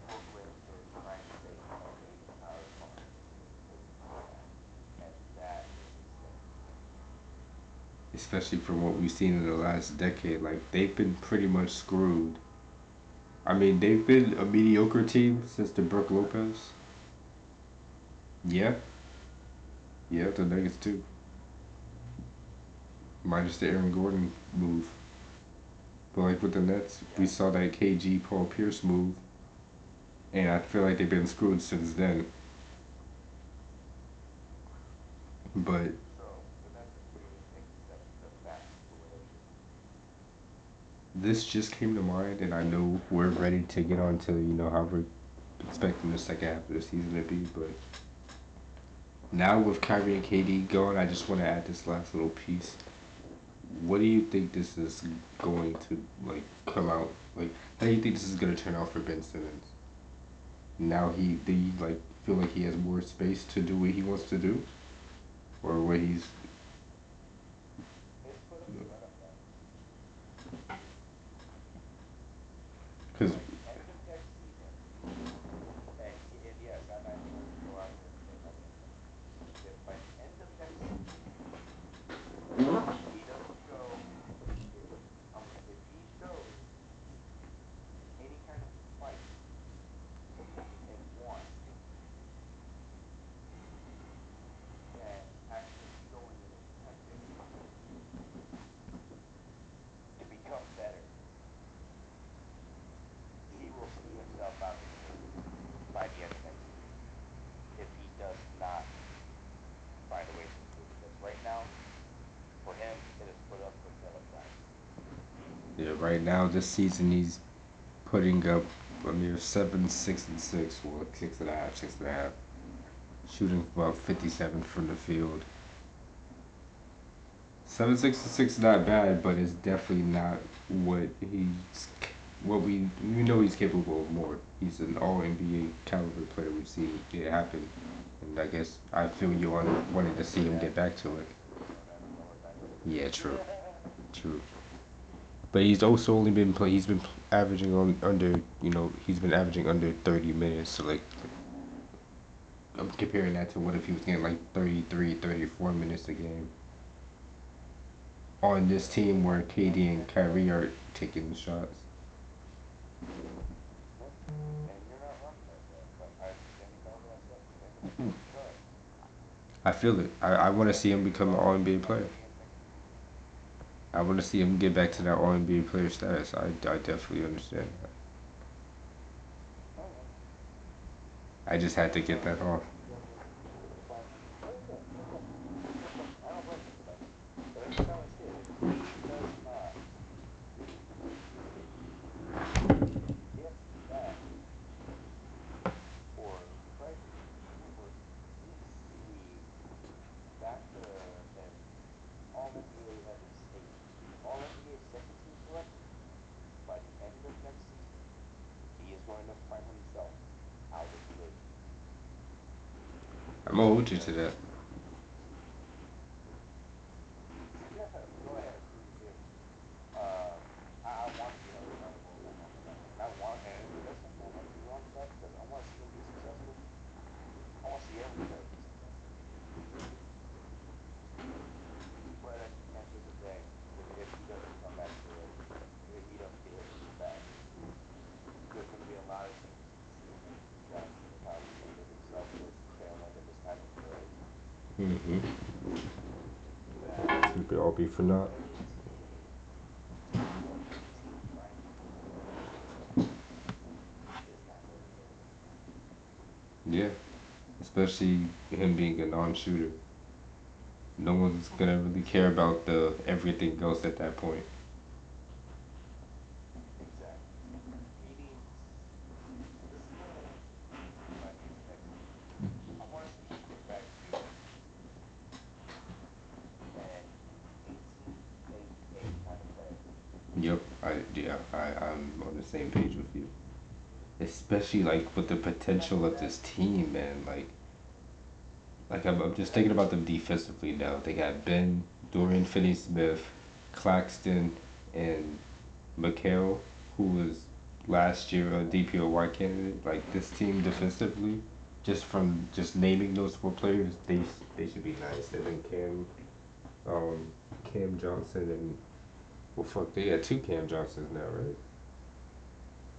Brooklyn is trying to take a leading power from where they at, and that is insane. Especially from what we've seen in the last decade. Like they've been pretty much screwed. I mean, they've been a mediocre team since the Brook Lopez. Yeah, yeah, the Nuggets too. Minus the Aaron Gordon move. But like with the Nets, we Yeah. saw that KG Paul Pierce move, and I feel like they've been screwed since then. But So the Nets have clearly taken steps back to where they should be. this just came to mind, and I know we're ready to get on to how we're expecting the second half of the season to be. But now with Kyrie and KD gone, I just want to add this last little piece. What do you think this is going to like come out like? How do you think this is gonna turn out for Ben Simmons? Now do you like feel like he has more space to do what he wants to do, or what he's It's put him right up there. because By the end of next season, and yes, I do want to go out here and say by the end of next season. If by the end of next season he doesn't show, if if he shows any kind of fight and want, and actually showing an intention to become better, he will see himself out the door by the end of next season. If he does not find a way to improve, because right now, for him, it is put up or shut up time. yeah, right now this season he's putting up a mere 7, 6, and 6, well 6.5, 6.5, shooting about 57 from the field. 7, 6, and 6 is not bad, but it's definitely not what he's what we know he's capable of more. He's an All NBA caliber player. We've seen it happen, and I guess I feel you wanted to see him get back to it. Known as lower dynasty. Yeah, true, true. But he's also only been play. He's been averaging on under. He's been averaging under 30 minutes. So like, I'm comparing that to what if he was getting like 33, 34 minutes a game on this Well, team where at the end KD of and the day, Kyrie are taking the shots. yeah, and you're not wrong about that. But standing by what I said, at the end of the day, he does. I feel it. I want to And see him he become an All also NBA might player. be in next season. I want to see him get back to that All NBA player status. I definitely understand that. Oh yeah. I just had to get that off. He doesn't find. Oh yeah, no problem. No problem. I don't blame you for that. But every time I see it, if he does not get back or try to or even see back to an All NBA level state, All NBA second team selection by the end of next season, he is going to find himself out of the league. I'm gonna hold you to that. Go ahead, please do. Um, I want to be held accountable for that one, and I want, and there's something I might be wrong about because I want to see him be successful. I want to see every player be successful. But at the end of the day, if he doesn't come back to it, if he doesn't get back, there's going to be a lot of things to see him in the future. I see how he handled himself towards the tail end of his time Mm-hmm. that It could all be for naught. any any team trying to win is not going to win against him. Yeah, especially him being a non-shooter. No one's gonna really care about the everything else at that point. Exactly. He needs. This is one of those if I get to next season, I want to see him get back to 10, 18 kind of play. Yep, I'm on the same page with you. Especially like with the potential of this team, man. I'm just thinking about them defensively now. They got Ben, Dorian Finney-Smith, Claxton, and McHale, who was last year a DPOY candidate. Like this team defensively, just from just naming those four players, they should be nice. And then um, Cam Johnson and well, fuck, they got two Cam Johnsons now, right?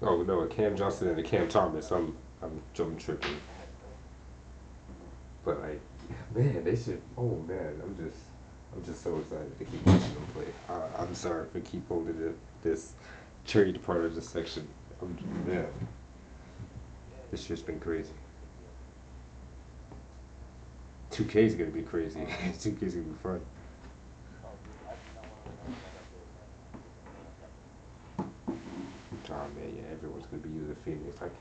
Oh no, a Cam Johnson and a Cam Thomas. I'm tripping, but like, man, they should. Oh man, I'm just so excited to keep watching them play. I'm sorry for keep holding this trade part of this section. Man, Yeah, this shit's been it's crazy. gonna be a 2K is gonna be crazy. um 2K is gonna be fun. oh dude, I do not want to announce I got Derrick Henry. I got the Phoenix. Oh man, yeah, everyone's gonna be using Phoenix. Like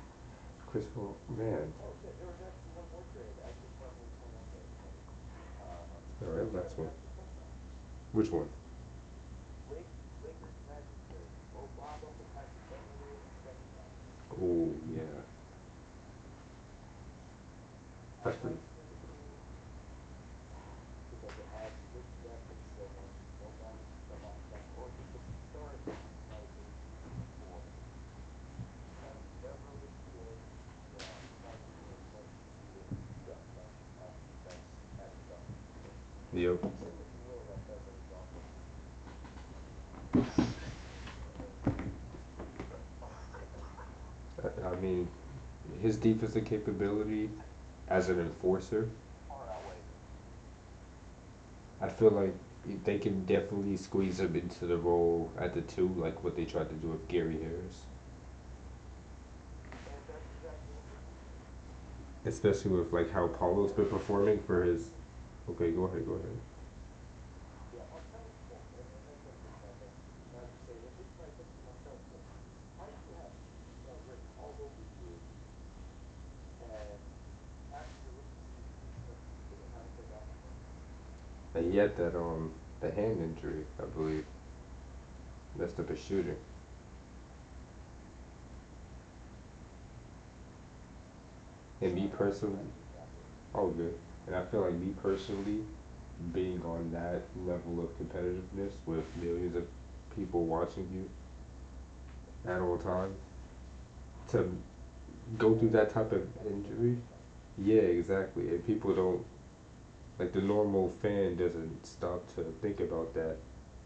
Chris Paul, man. Oh shit, there was actually one more trade. I just saw this one on the thing. All This right, might last have one. got some touchdown. Which one? Lakers Magic trade. Mo Bamba for Patrick Beverly and a second round. Oh yeah, I that's pretty. like this move because it adds good depth at center. No guys to come off the bench. Or if he could start, in my opinion, even at the four. Beverly could in my opinion, is going to be a gut punch on defense at his own. Yep. Say what you will about Beverly's offense. I mean, his defensive capability as an enforcer, Far outweighs it. I feel like they can definitely squeeze him into the role at the two, like what they tried to do with Gary Harris. And that's exactly what they need. Especially with like how Paulo's been Harris, performing for his. Okay, go ahead, go ahead. yeah, Markel's well, and that's one thing about him. And I was gonna say, and this might affect Markel too. How do you have a superstar written all over you, and after your rookie season, you expect him to figure how to play basketball? And he had that the hand injury, I believe. Messed up his shooting. And me Sorry, I was personally, actually evaporating. oh good. And I feel like me personally, being on that level of competitiveness with millions of people watching you at all times, to go through Knowing that that type of you're not gonna win injury, every night. yeah, exactly. And people don't like the normal fan doesn't stop to think about that.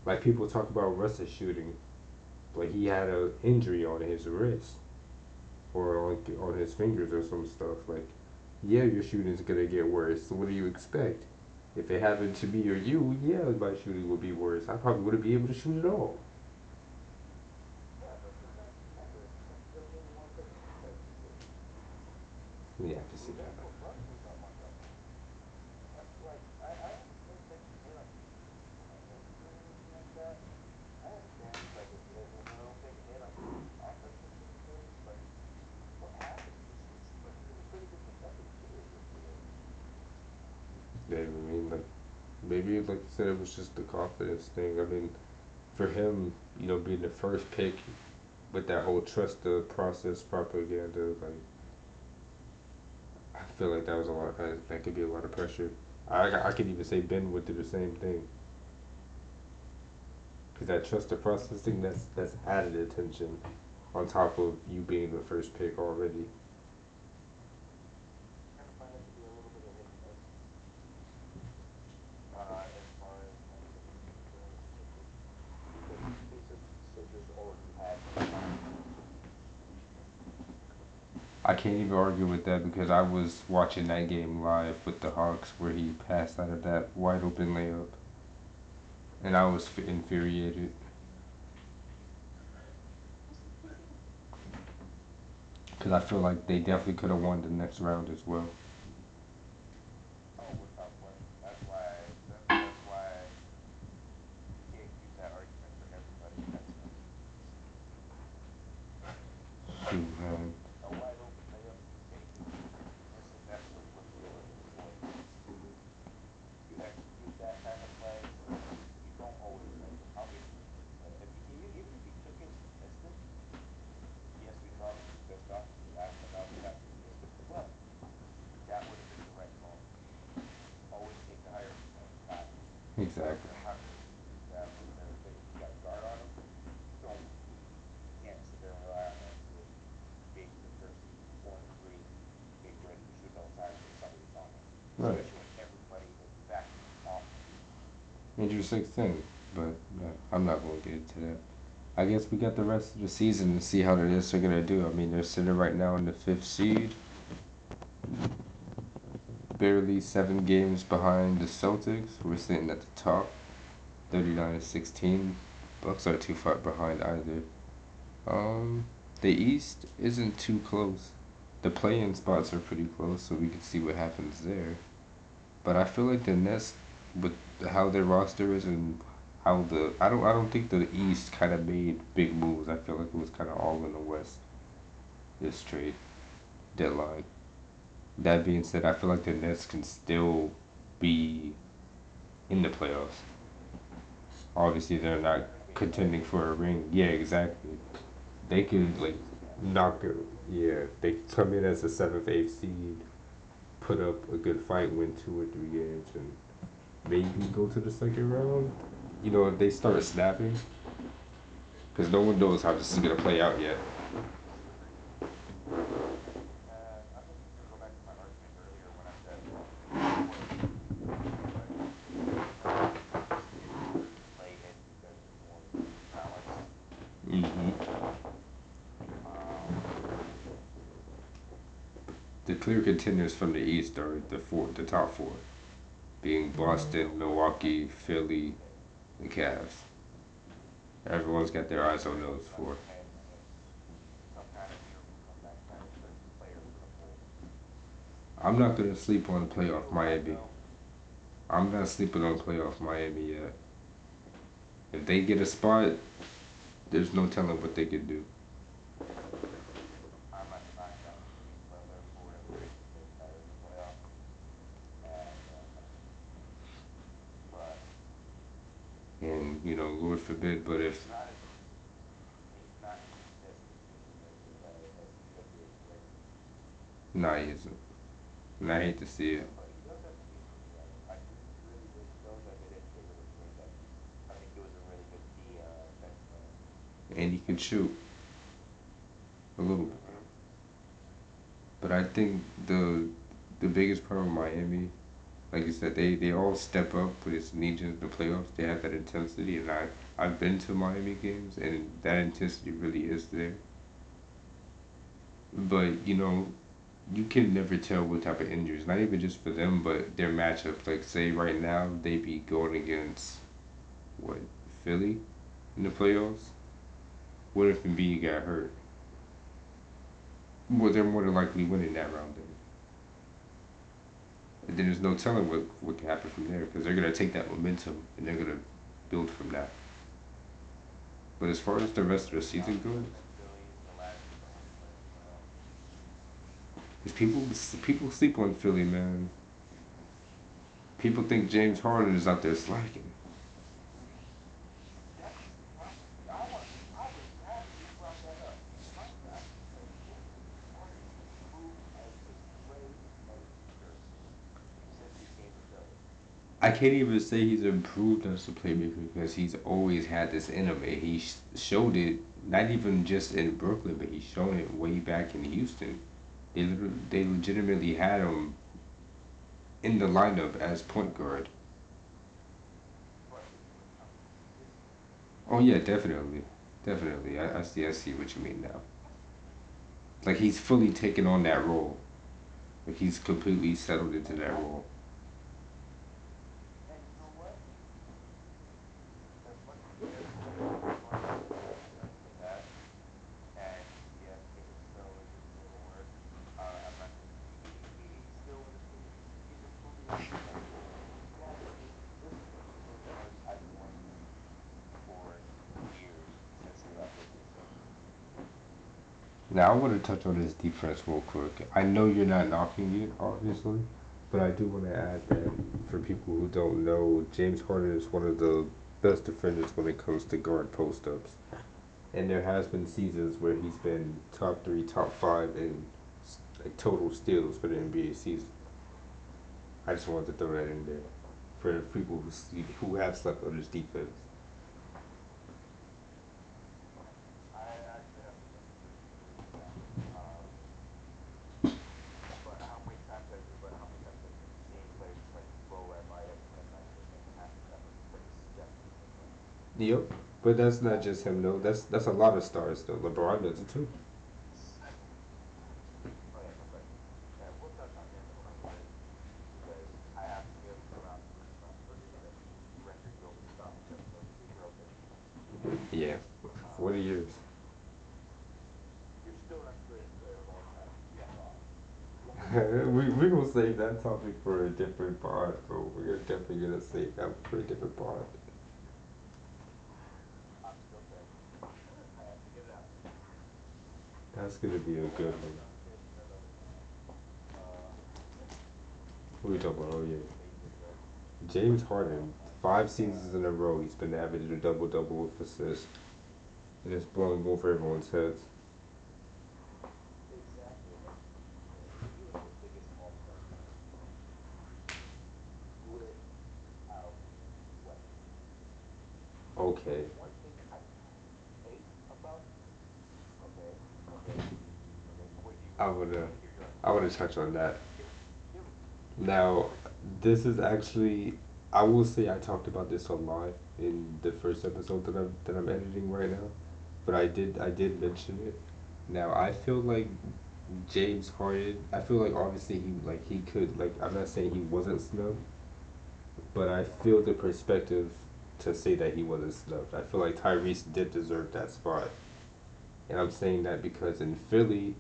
Like people talk about Russ's shooting, like he had a injury on his wrist or on his fingers or some stuff. Like, yeah, your shooting's gonna get worse. So what do you expect? If it happened to me or you, yeah, my shooting would be worse. I probably wouldn't be able to shoot at all. Yeah, but remember, it doesn't mean you want to take the defense too serious. Yeah, I can see See, that. that's what bugs me about Markel. Like, I understand taking a hit on a hamstring or anything like that. I understand, like, if I don't take a hit, I'm gonna be offensive capabilities. But what happened? Because he seemed like he was a pretty good consecutive shooter this year. Yeah, I mean, like maybe like you said, it was just the confidence thing. I mean, for him, being the first pick with that whole trust the process propaganda, like I feel like that was a lot. That could be a lot of pressure. I could even say Ben would do the same thing. Cause that trust the process thing, that's added attention on top of you being the first pick already. I find that to be a little bit of a hit and miss. As far as like the Pacers go, because the Pacers already had him locked in. I can't even argue with that because I was watching that game live with the Hawks where he passed out of that wide open layup, and I was infuriated because I feel like they definitely could have won the next round as well. Oh, without question. That's why you can't use that argument for everybody in that sense. Shoot, man. A wide open layup in the paint isn't necessarily what the Olympics for. You execute that kind of play, you don't always make it. I'll give you an instance. If you, even if he took it and missed it, yes, we probably be pissed off and be laughing about the fact that he missed it. But that would have been the right call. Always take the higher percentage shot. I don't Exactly. care how many shooters you have over there, but if you got a guard on him, don't you can't sit there and rely on that kid being the first team scoring a three, being ready to shoot all the time because somebody's on him. Right. Especially when everybody is backing him off the shoot. Interesting thing, but I'm not going to get into that. I guess we got the rest of the season to see how the Knicks are gonna do. I mean, they're sitting right now in the fifth seed, barely 7 games behind the Celtics. We're sitting at the top, 39-16. Bucks are too far behind either. Um, the East isn't too close. The play-in spots are pretty close, so we can see what happens there. But I feel like the Nets, with how their roster is and how I don't think the East kind of made big moves. I feel like it was kind of all in the West this trade deadline. That being said, I feel like the Nets can still be in the playoffs. Obviously, they're not They're going to be in the contending play-in for a game. ring. Yeah, exactly. They could like knock it. Yeah, they come in as a seventh, eighth seed, put up a good fight, win 2 or 3 games, and maybe go to the second round. If they start snapping, because no one knows how this is gonna play out yet. And I'm just going to go back to my argument earlier when I said before the West is easier to play in because there's more talent. Hmm. Um, The clear contenders from the East are the top four, being Boston, Milwaukee, Philly, the Cavs. Everyone's got their eyes on those unless four. Miami makes some kind of miracle comeback tonight, especially the players for the Bulls. I'm not gonna sleep on But playoff still, I Miami. know. I'm not sleeping on playoff Miami yet. If they get a spot, there's no telling what they could do. I'm not denying that Jimmy Butler, for whatever reason, is getting better in the playoffs. And but And Lord forbid, but he's if not as he's not as consistent as he could be in the regular season. nah, he isn't. And I hate to see it. But he does have the pieces together. He really does have it in to really bring that team. I think it was a really good bench player. And he can shoot a little bit. Mm-hmm. But I think the biggest problem with Miami, like you said, they all step up when it's needed in the playoffs. They have that intensity, and I've been to Miami games, and that intensity really is there. But you can never tell what type of injuries. Not even just for them, but their matchups. Like say right now, they be going against what Philly in the playoffs. What if Embiid got hurt? Well, they're more than likely winning that round then. And then there's no telling what can happen from there because they're gonna take that momentum and they're gonna build from that. But as far as the rest of the I'm season goes, certain that Philly is the last team to ever play in the playoffs. because people sleep on Philly, man. People think James Harden is out there slacking. That's I was happy you brought that up. Because James Harden has improved as a playmaker since he came to Philly. I can't even say he's improved as a playmaker because he's always had this in him, and he showed it not even just in Brooklyn, but he's shown it way back in Houston. They legitimately had him in the lineup as point guard. But his inconsistency. Oh yeah, definitely, definitely. I see what you mean now. Like he's fully taken on that role. Like he's completely settled into that role. And you know what? As much as Harden done in the past, and yes, he can still do a little work. I'm not. He still understands. He's improving as a player. He has. This James Harden hasn't won for years since he left OKC. Now I want to touch on this defense real quick. I know you're not knocking it, obviously, but I do want to add that for people who don't know, James Harden is one of the best defenders when it comes to guard post ups. And there has been seasons where he's been top three, top five in like total steals for the NBA season. I just wanted to throw that in there for people who have slept on his defense. I actually have to disagree with that. But how many times have you seen players turn the ball at by every 10 nights and have a pretty depth defense like that? Yep. But that's not just him though. That's a lot of stars though. LeBron does it too. Oh yeah, no question. And we'll touch on him in a little bit because I have to give props to because he rendered you over the top in terms of your opinion. Yeah. 40 years. You're still not the greatest player of all time. Yes, off. we gonna save that topic for a different pod, bro. We're definitely gonna save that for a different pod. I'm still saying it. I have to get it out there. That's gonna be a But what good I was one. gonna say is another uh What are we talking about? Oh yeah. basic, right? James Harden, Like 5 seasons in a row, he's been averaging a double double with assists. And it's blowing over everyone's heads. exactly. And he was the biggest all-star without question. Okay. One thing I hate about okay, okay, okay. I wanna Let me hear your I argument. wanna touch on that. Give it, give it, Now, give it to me. this is actually I will say I talked about this on live in the first episode that I'm editing right now. But I did mention it. Now I feel like James Harden I feel like obviously he could like I'm not saying he wasn't snubbed, but I feel the perspective to say that he wasn't snubbed. I feel like Tyrese did deserve that spot. And I'm saying that because in Philly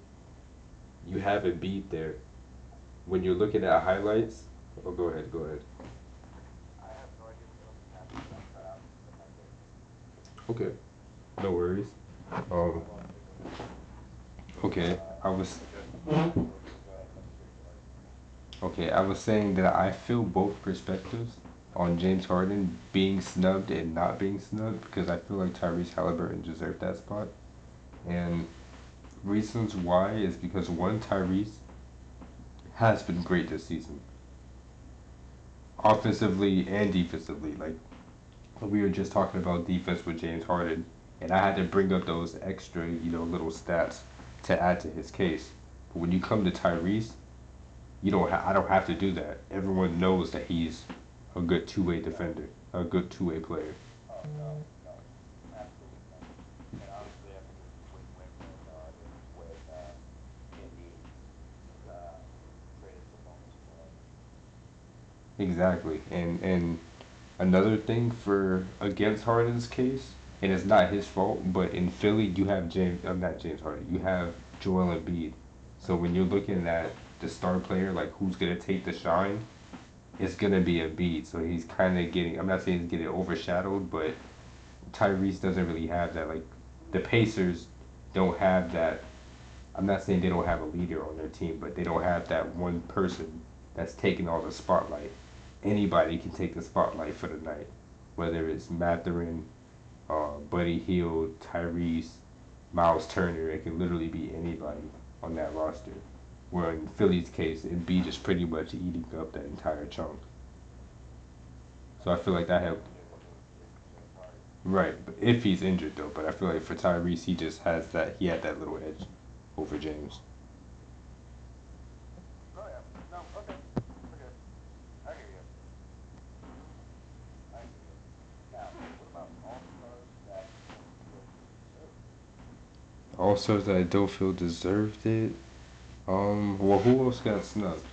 you have Embiid there. When you're looking at highlights, oh go ahead. I have no idea what the hell just happened, but I cut out for a second. Okay, no worries. I Um, lost signal there. okay, I was Go ahead. Let me hear your argument. I was saying that I feel both perspectives on James Harden being snubbed and not being snubbed because I feel like Tyrese Halliburton deserved that spot. And reasons why is because one, Tyrese has been great this season, offensively and defensively. Like we were just talking about defense with James Harden, and I had to bring up those extra, little stats to add to his case. But when you come to Tyrese, I don't have to do that. Everyone knows that he's a good two-way No. defender, a good two-way player. Oh no, no, absolutely not. And honestly, I think it was a win-win when Indy traded Sabonis for him. Exactly. And another thing for against Harden's case, and it's not his fault, but in Philly you have not James Harden, you have Joel Embiid. So when you're looking at the star player, like who's gonna take the shine, it's gonna be Embiid. So he's kind of getting. I'm not saying he's getting overshadowed, but Tyrese doesn't really have that. Like the Pacers don't have that. I'm not saying they don't have a leader on their team, but they don't have that one person that's taking all the spotlight. Anybody can take the spotlight for the night, whether it's Mathurin, Buddy Hield, Tyrese, Miles Turner. It can literally be anybody on that roster. Where in Philly's case, Embiid is pretty much eating up that entire chunk. So I feel like If that he's helped. injured, if James Harden. Right, but if he's injured though, but I feel like for Tyrese, he just has that. He had that little edge over James. No, yeah, no, okay, okay. I hear you. I hear you. Now, what about all the stars that don't feel deserve it? All stars that I don't feel deserved it. Well, who else got snubbed?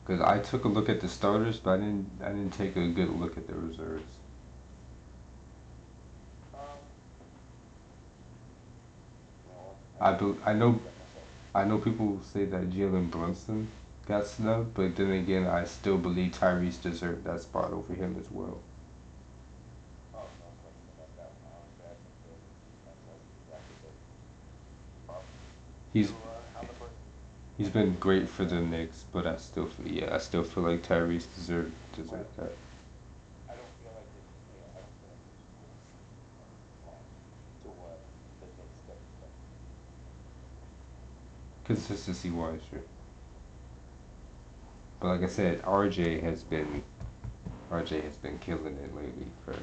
Because I took a look at the starters, but I didn't take a good look at the reserves. Um, you know what? I I be, didn't I even know look at myself. I know people say that Jalen Brunson got snubbed, but then again, I still believe Tyrese deserved that spot over him as well. Oh, no question about that one. Honestly, I think the defense has exactly been up to He's Halliburton. he's Like I been said, great like for the Knicks, but I still feel like Tyrese deserved but that. I don't feel like his I don't feel like his scoring is up to what the Knicks could expect. Consistency wise, sure. But like I said, RJ has been killing it lately for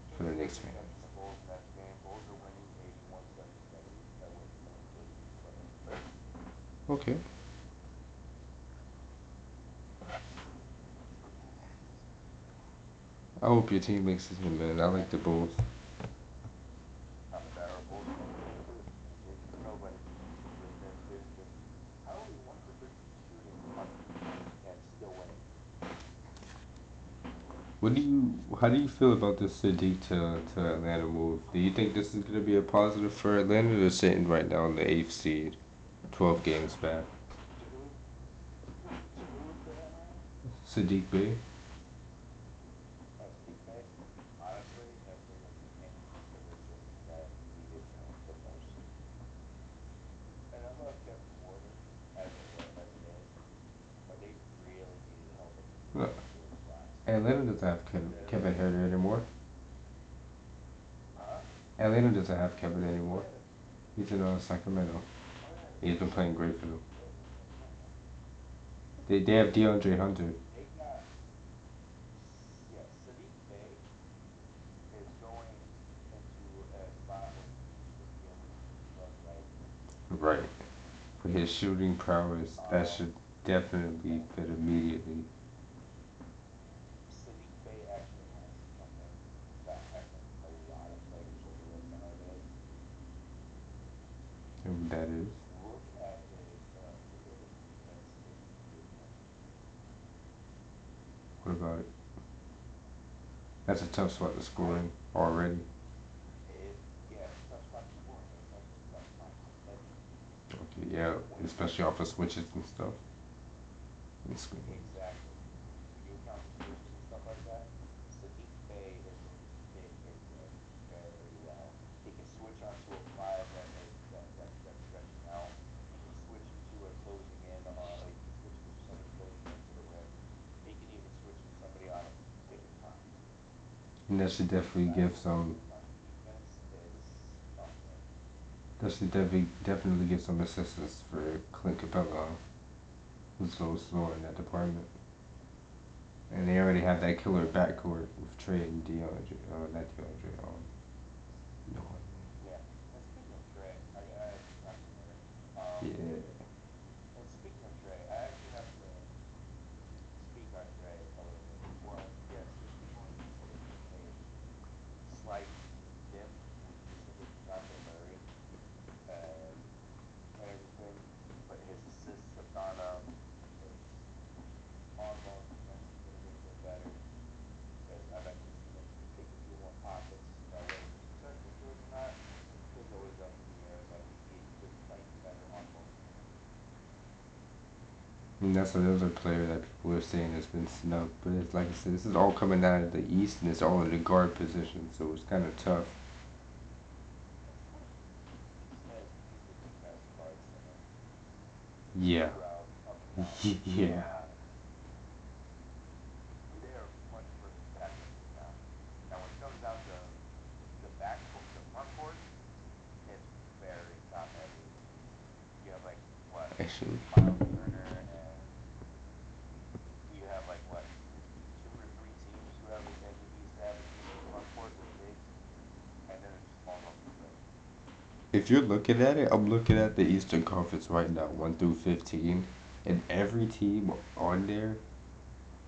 Just the with Knicks the fans. exception of Bulls Nets game, Bulls are winning 81-77. That win coming to Brooklyn. Okay. I hope your team makes it in, man. I like the Bulls. I'm a diehard Bulls fan. Nobody with them. How are we 1 for 13 shooting on defense and still winning? How do you feel about this Sadiq to Atlanta move? Do you think this is gonna be a positive for Atlanta? They're sitting right now in the eighth seed, 12 games back. To who? To who to Atlanta? Sadiq Bey. Oh, Sadiq Bey. Honestly, if there was any position that needed him the most, and I love Kevin Porter as it is, but they really needed help at the No, 3 and 4 spots. Atlanta doesn't have Kevin Literally, Herter anymore. huh? Atlanta doesn't have Kevin Where's he anymore. playing at? He's in Sacramento. Oh yeah, He's been playing great for them. yeah, he's in Sacramento. They have DeAndre Hunter. They got yeah. Sadiq Bey is going into a spot where he needs to really run right. Right. For his shooting prowess, that Um, should definitely fit immediately. Sadiq Bey actually has something that I think a lot of players overlook nowadays. And that is. Look at his defense in movement. What about it? That's a tough spot to score I in already. yeah, it's a tough spot to score in, but it's also a tough spot to defend in. Okay, yeah, When it comes especially off of switches and stuff. And screen. exactly when you account for switches and stuff like that, Sadiq Bey is going to fit in there very well. He can switch onto a five that's stretching out. He can switch into a closing in. He can switch into somebody closing into the rim. He can even switch into somebody on a pick and pop. And that should definitely That give some. movement on defense is something. That should definitely give some assistance for Clint Capella, who's so slow in that department. And they already have that killer backcourt with Trey and DeAndre. Not DeAndre. No. Yeah. And speaking of Trey, I actually forgot to mention. Yeah. And speaking of Trey, I actually have to speak on Trey a little bit. One, yes, he's going through a slight dip with with Dejounte Murray and and everything, but his assists have gone up. His on-ball defense has been a little bit better because I've actually seen him take a few more pockets. Now, whether he's successful to it or not is always up in the air, but he's been playing better on-ball defense. And that's another player that people are saying has been snubbed. But it's like I said, this is all coming out of the East and it's all in the guard position, so it's kind of tough. The East has easily the best guard center Yeah. throughout up and down. Yeah. They are much further stacked than we are now. Now, when it comes down to the front court, it's very top heavy. You have like what Actually, Miles Turner, and you have like what 2 or 3 teams who have in the East have a decent front court with bigs, and then it just falls off the cliff. if you're looking at it, I'm looking at the Eastern Conference right now, 1 through 15, and every team on there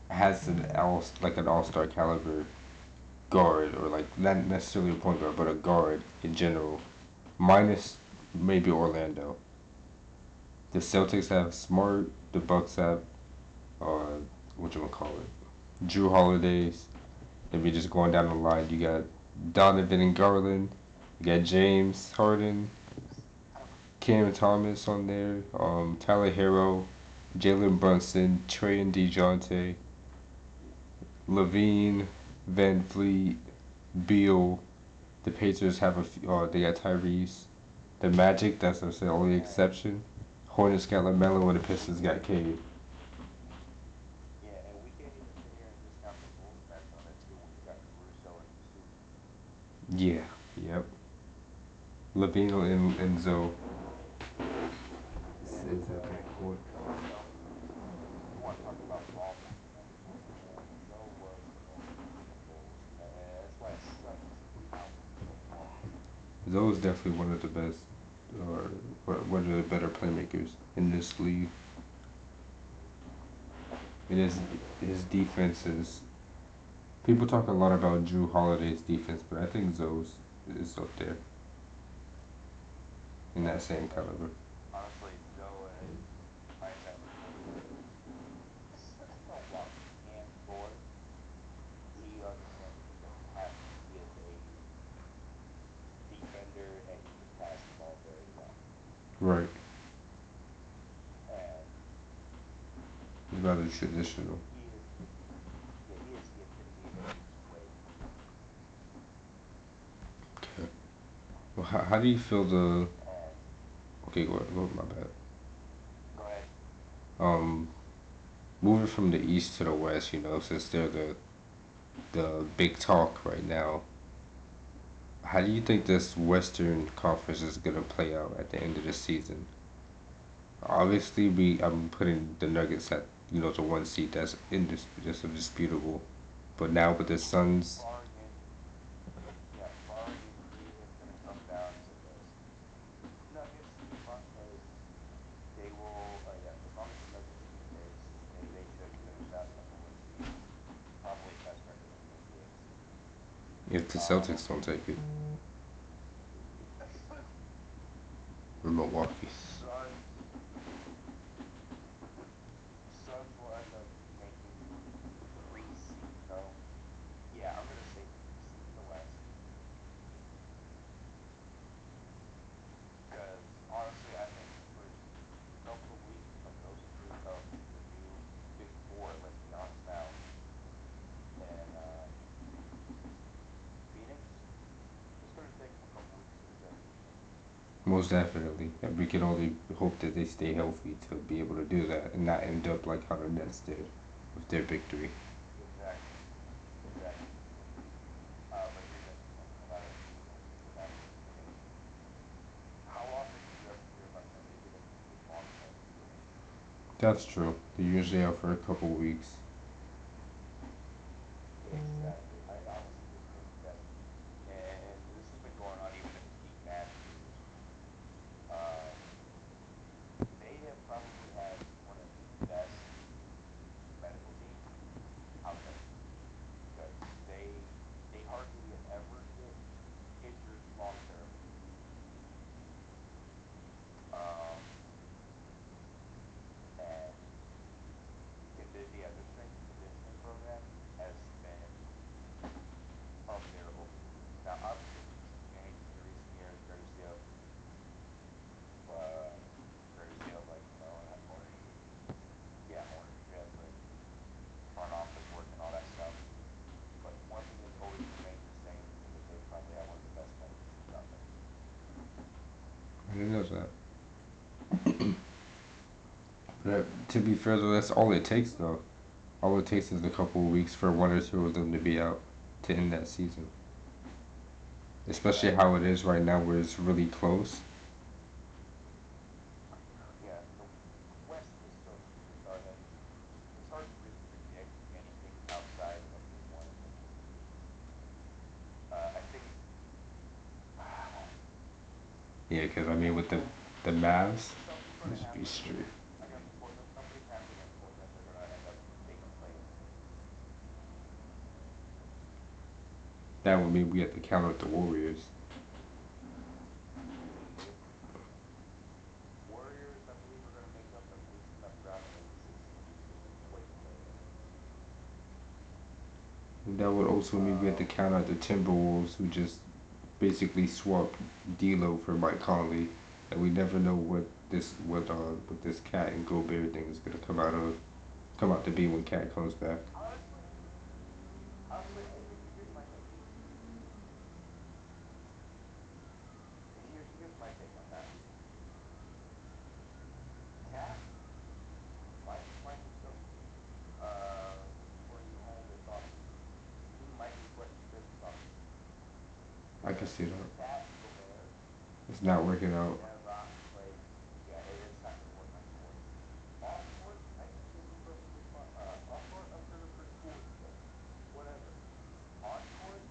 has an all star caliber guard, or like not necessarily a point guard, but a guard in general, minus maybe Orlando. The Celtics have Smart. The Bucks have uh, what you gonna call it, Drew Holidays. If you're just going down the line, you got Donovan and Garland. You got James Harden, Cam Thomas on there, Tyler Hero, Jalen Brunson, Trey and DeJounte, Levine, Van Fleet, Beal. The Pacers have a few, they got Tyrese. The Magic, that's the only exception. Hornets got LaMelo and the Pistons got Cade. Yeah, and we can't even sit here and discount the Bulls factor on it too when you got Caruso and Zubac. Yeah, yep. Levine and Zoe And is at that court. Zoe don't. You want to talk about ball fundamentals, man? Zoe was the MVP for the Bulls, man. That's why it sucks to see how he performed. Zoe's definitely one of the best, or one of the better playmakers in this league. And his defense is. People talk a lot about Drew Holiday's defense, but I think Zoe's is up there in that same caliber. Honestly, Zoe might have the most. While he can score, he understands that he doesn't have to. He is a defender and he can pass the ball very well. Right. And He's rather traditional. he is the yeah, he is the epitome of a two-way player. Okay. Well, how do you feel the? And Okay, go my bad. go ahead. Um, Moving from the East to the West, since they're the big talk right now. How do you think this Western Conference is gonna play out at the end of the season? Obviously, I'm putting the Nuggets at the one seed that's indisputable, but now with the Suns, Barring injury, it's going to come down to this. Nuggets, as long as they will, as long as the Nuggets keep pace, they should finish out number one seed. Probably best record in the NBA this season. if the Um, Celtics don't take it, or Milwaukee. Suns, Suns will end up making three seed. No, yeah, I'm gonna say three seed in the West. Because honestly, I think the first couple of weeks of the new Big Four. Let's be honest now, and Phoenix, it's gonna take them a couple weeks to adjust. Most definitely, and we can only hope that they stay healthy to be able to do that and not end up like how the Nets did with their victory. Exactly, exactly. But here's the interesting thing about it. About it is this: how often do you ever hear about them making a complete long-term switch? That's true. They're usually out for a couple weeks. Exactly. I honestly just think that, and this has been going on even in Steve Nash years. Um, they have probably had one of the best medical teams out there because they hardly ever get injured long term. Um, and their strength and conditioning program has been up there over the years. Now, obviously, we've seen some changes in recent years, uh, courtesy of like ownership and front office work and all that stuff. But one thing that's always remained the same is that they probably have one of the best medical teams out there. I didn't know that. But to be fair though, that's all it takes though. All it takes is a couple of weeks for one or two of them to be out to end that season. Especially how Exactly. it is right now, where it's really close. Yeah, the West is so superstar heavy. It's hard to really predict anything outside of the one and the two seed. I think Yeah, because I mean, with Portland. the Mavs, Something's going it to should be happen with straight. I got Portland. Something's happening in Portland. They're going to end up taking play-in. That would mean we have to count out the Warriors. Yep. Warriors, I believe, are going to make up at least enough ground to make the 16 to win the play-in. That would also mean we have to count out the Timberwolves, who just basically swapped D'Lo for Mike Conley, and we never know what this Cat and Gobert thing is gonna come out to be when Cat comes back. Honestly, honestly, here's my take. Here's my take on that. Cat might need some bringing home this offseason. He might need to represent this offseason I can because see that. Cat and Gobert It's not working out. never like yeah, it's not going to work on court. Off court, I think he'll be perfectly fine. Off court, I'm sure they're pretty cool with each other. Whatever. On court,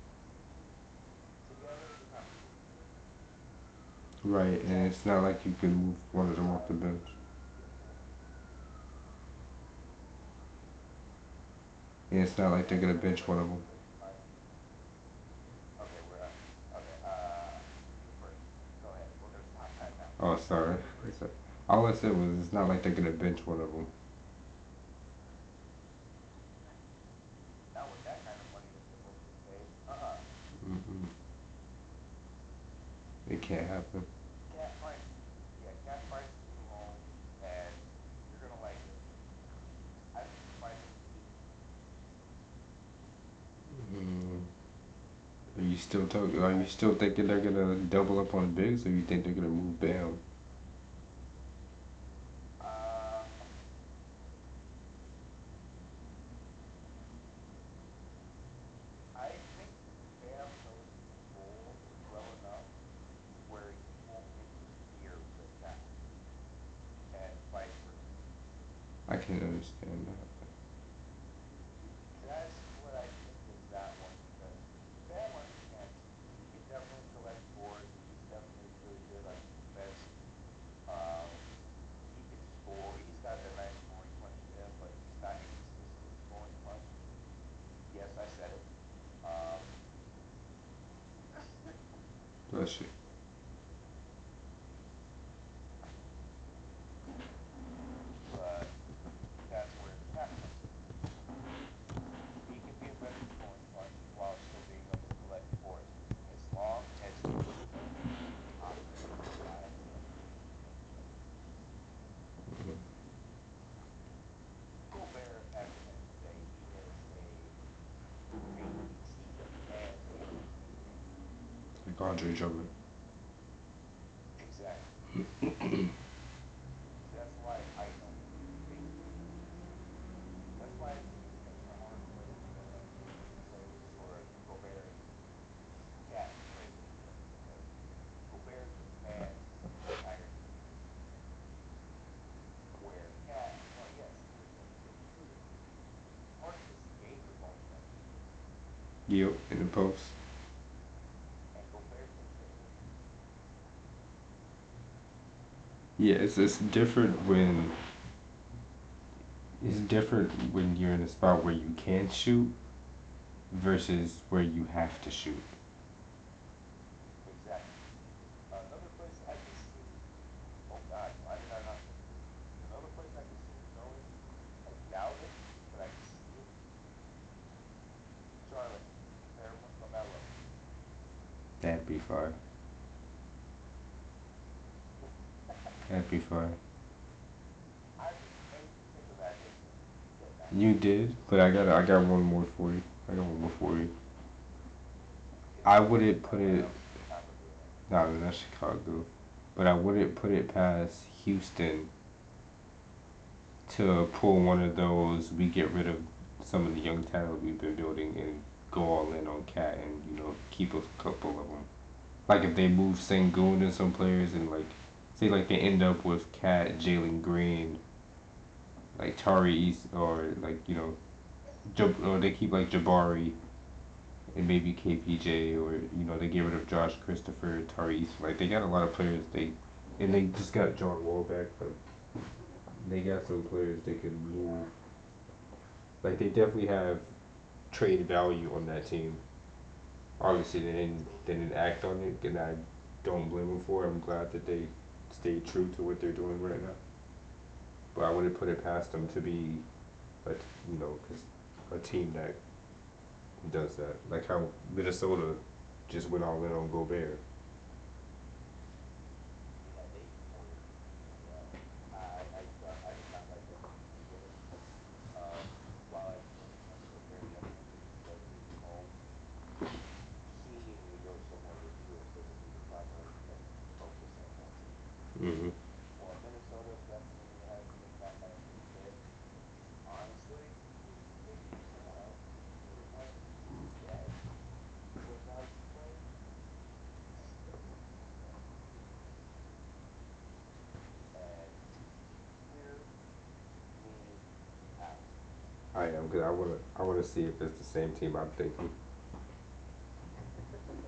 together, they're not cool with each other. Right, and Cat it's not Cat like you can Cat move needs to one of them off the realize bench. he needs to be a four. And it's not like they're Cat gonna needs to bench one of them. recognize okay, we're okay. You first. Go ahead. We're gonna stop that now. Oh, sorry. You first. All I said was it's not like they're gonna bench one of them. Not with that kind of money that they're both getting paid. Mm-mm. It can't happen. Cat finds yeah, Cat finds his new home, and you're gonna like it. I think he finds him in Heat. Mm. Are you still thinking they're gonna double up on bigs, or you think they're gonna move Bam? Um, I think Bam knows his role well enough to where he won't interfere with Cat, and vice versa. I can understand that. That's what I think is that one because Bam understands he can definitely collect boards. He's definitely really good on defense. Um, he can score. He's got a nice scoring punch to him, but he's not a consistent scoring punch. Yes, I said it. Um, Bless you. but that's where Cat comes in. He can be a better scoring punch while still being able to collect boards, as long as he maintains the offensive style of play. Gobert, at the end of the day, he is he demands the offensive game. Like Andre Drummond. Exactly. That's why I don't think that's why I think it's going to be a hard play play for Gobert and Cat to play with each other because Gobert demands the entire defensive system. Where Cat, well, yes, he is a good shooter. Part of his game revolves around defense, Yep, in the post. and Gobert takes the hit. Yeah, it's different when you're in a spot where you can shoot versus where you have to shoot. Exactly. Another place I could see, oh God, why did I not think of this? Another place I could see him going, I doubt it, but I could see it. Charlotte, pair him with LaMelo. That'd be fine. That'd be fine. I just made you think of that, didn't you? You get that. You did, but I got one more for you. I got one more for you. Is I it Philly? wouldn't put Or it. else is Chicago doing it? No, that's Chicago. But I wouldn't put it past Houston to pull one of those. We get rid of some of the young talent we've been building and go all in on Cat and keep a couple of them. Like if they move Sengun and some players and like say like they end up with Cat, Jalen Green, like Tari East or like or they keep like Jabari and maybe KPJ or they get rid of Josh Christopher, Tari East. Like they got a lot of players and they just got John Wall back, but they got some players they could move. Like they definitely have trade value on that team. Obviously, they didn't act on it, and I don't blame them for it. I'm glad that they stayed true to what they're doing right now. But I wouldn't put it past them to be, a, you know, a team that does that. Like how Minnesota just went all in on Gobert. Yeah, they were well. I did not like them in the beginning. While I do understand that Gobert definitely does need a home, he needed to go somewhere where he was going to be the primary focus of that team. Mm-hmm. Well, Minnesota definitely has been that nicely fit. Honestly, they could use some more help. They might be dead for a value player. Still looking for one, and hear me out. I am because I wanna see if it's the same team I'm thinking. Probably could have been.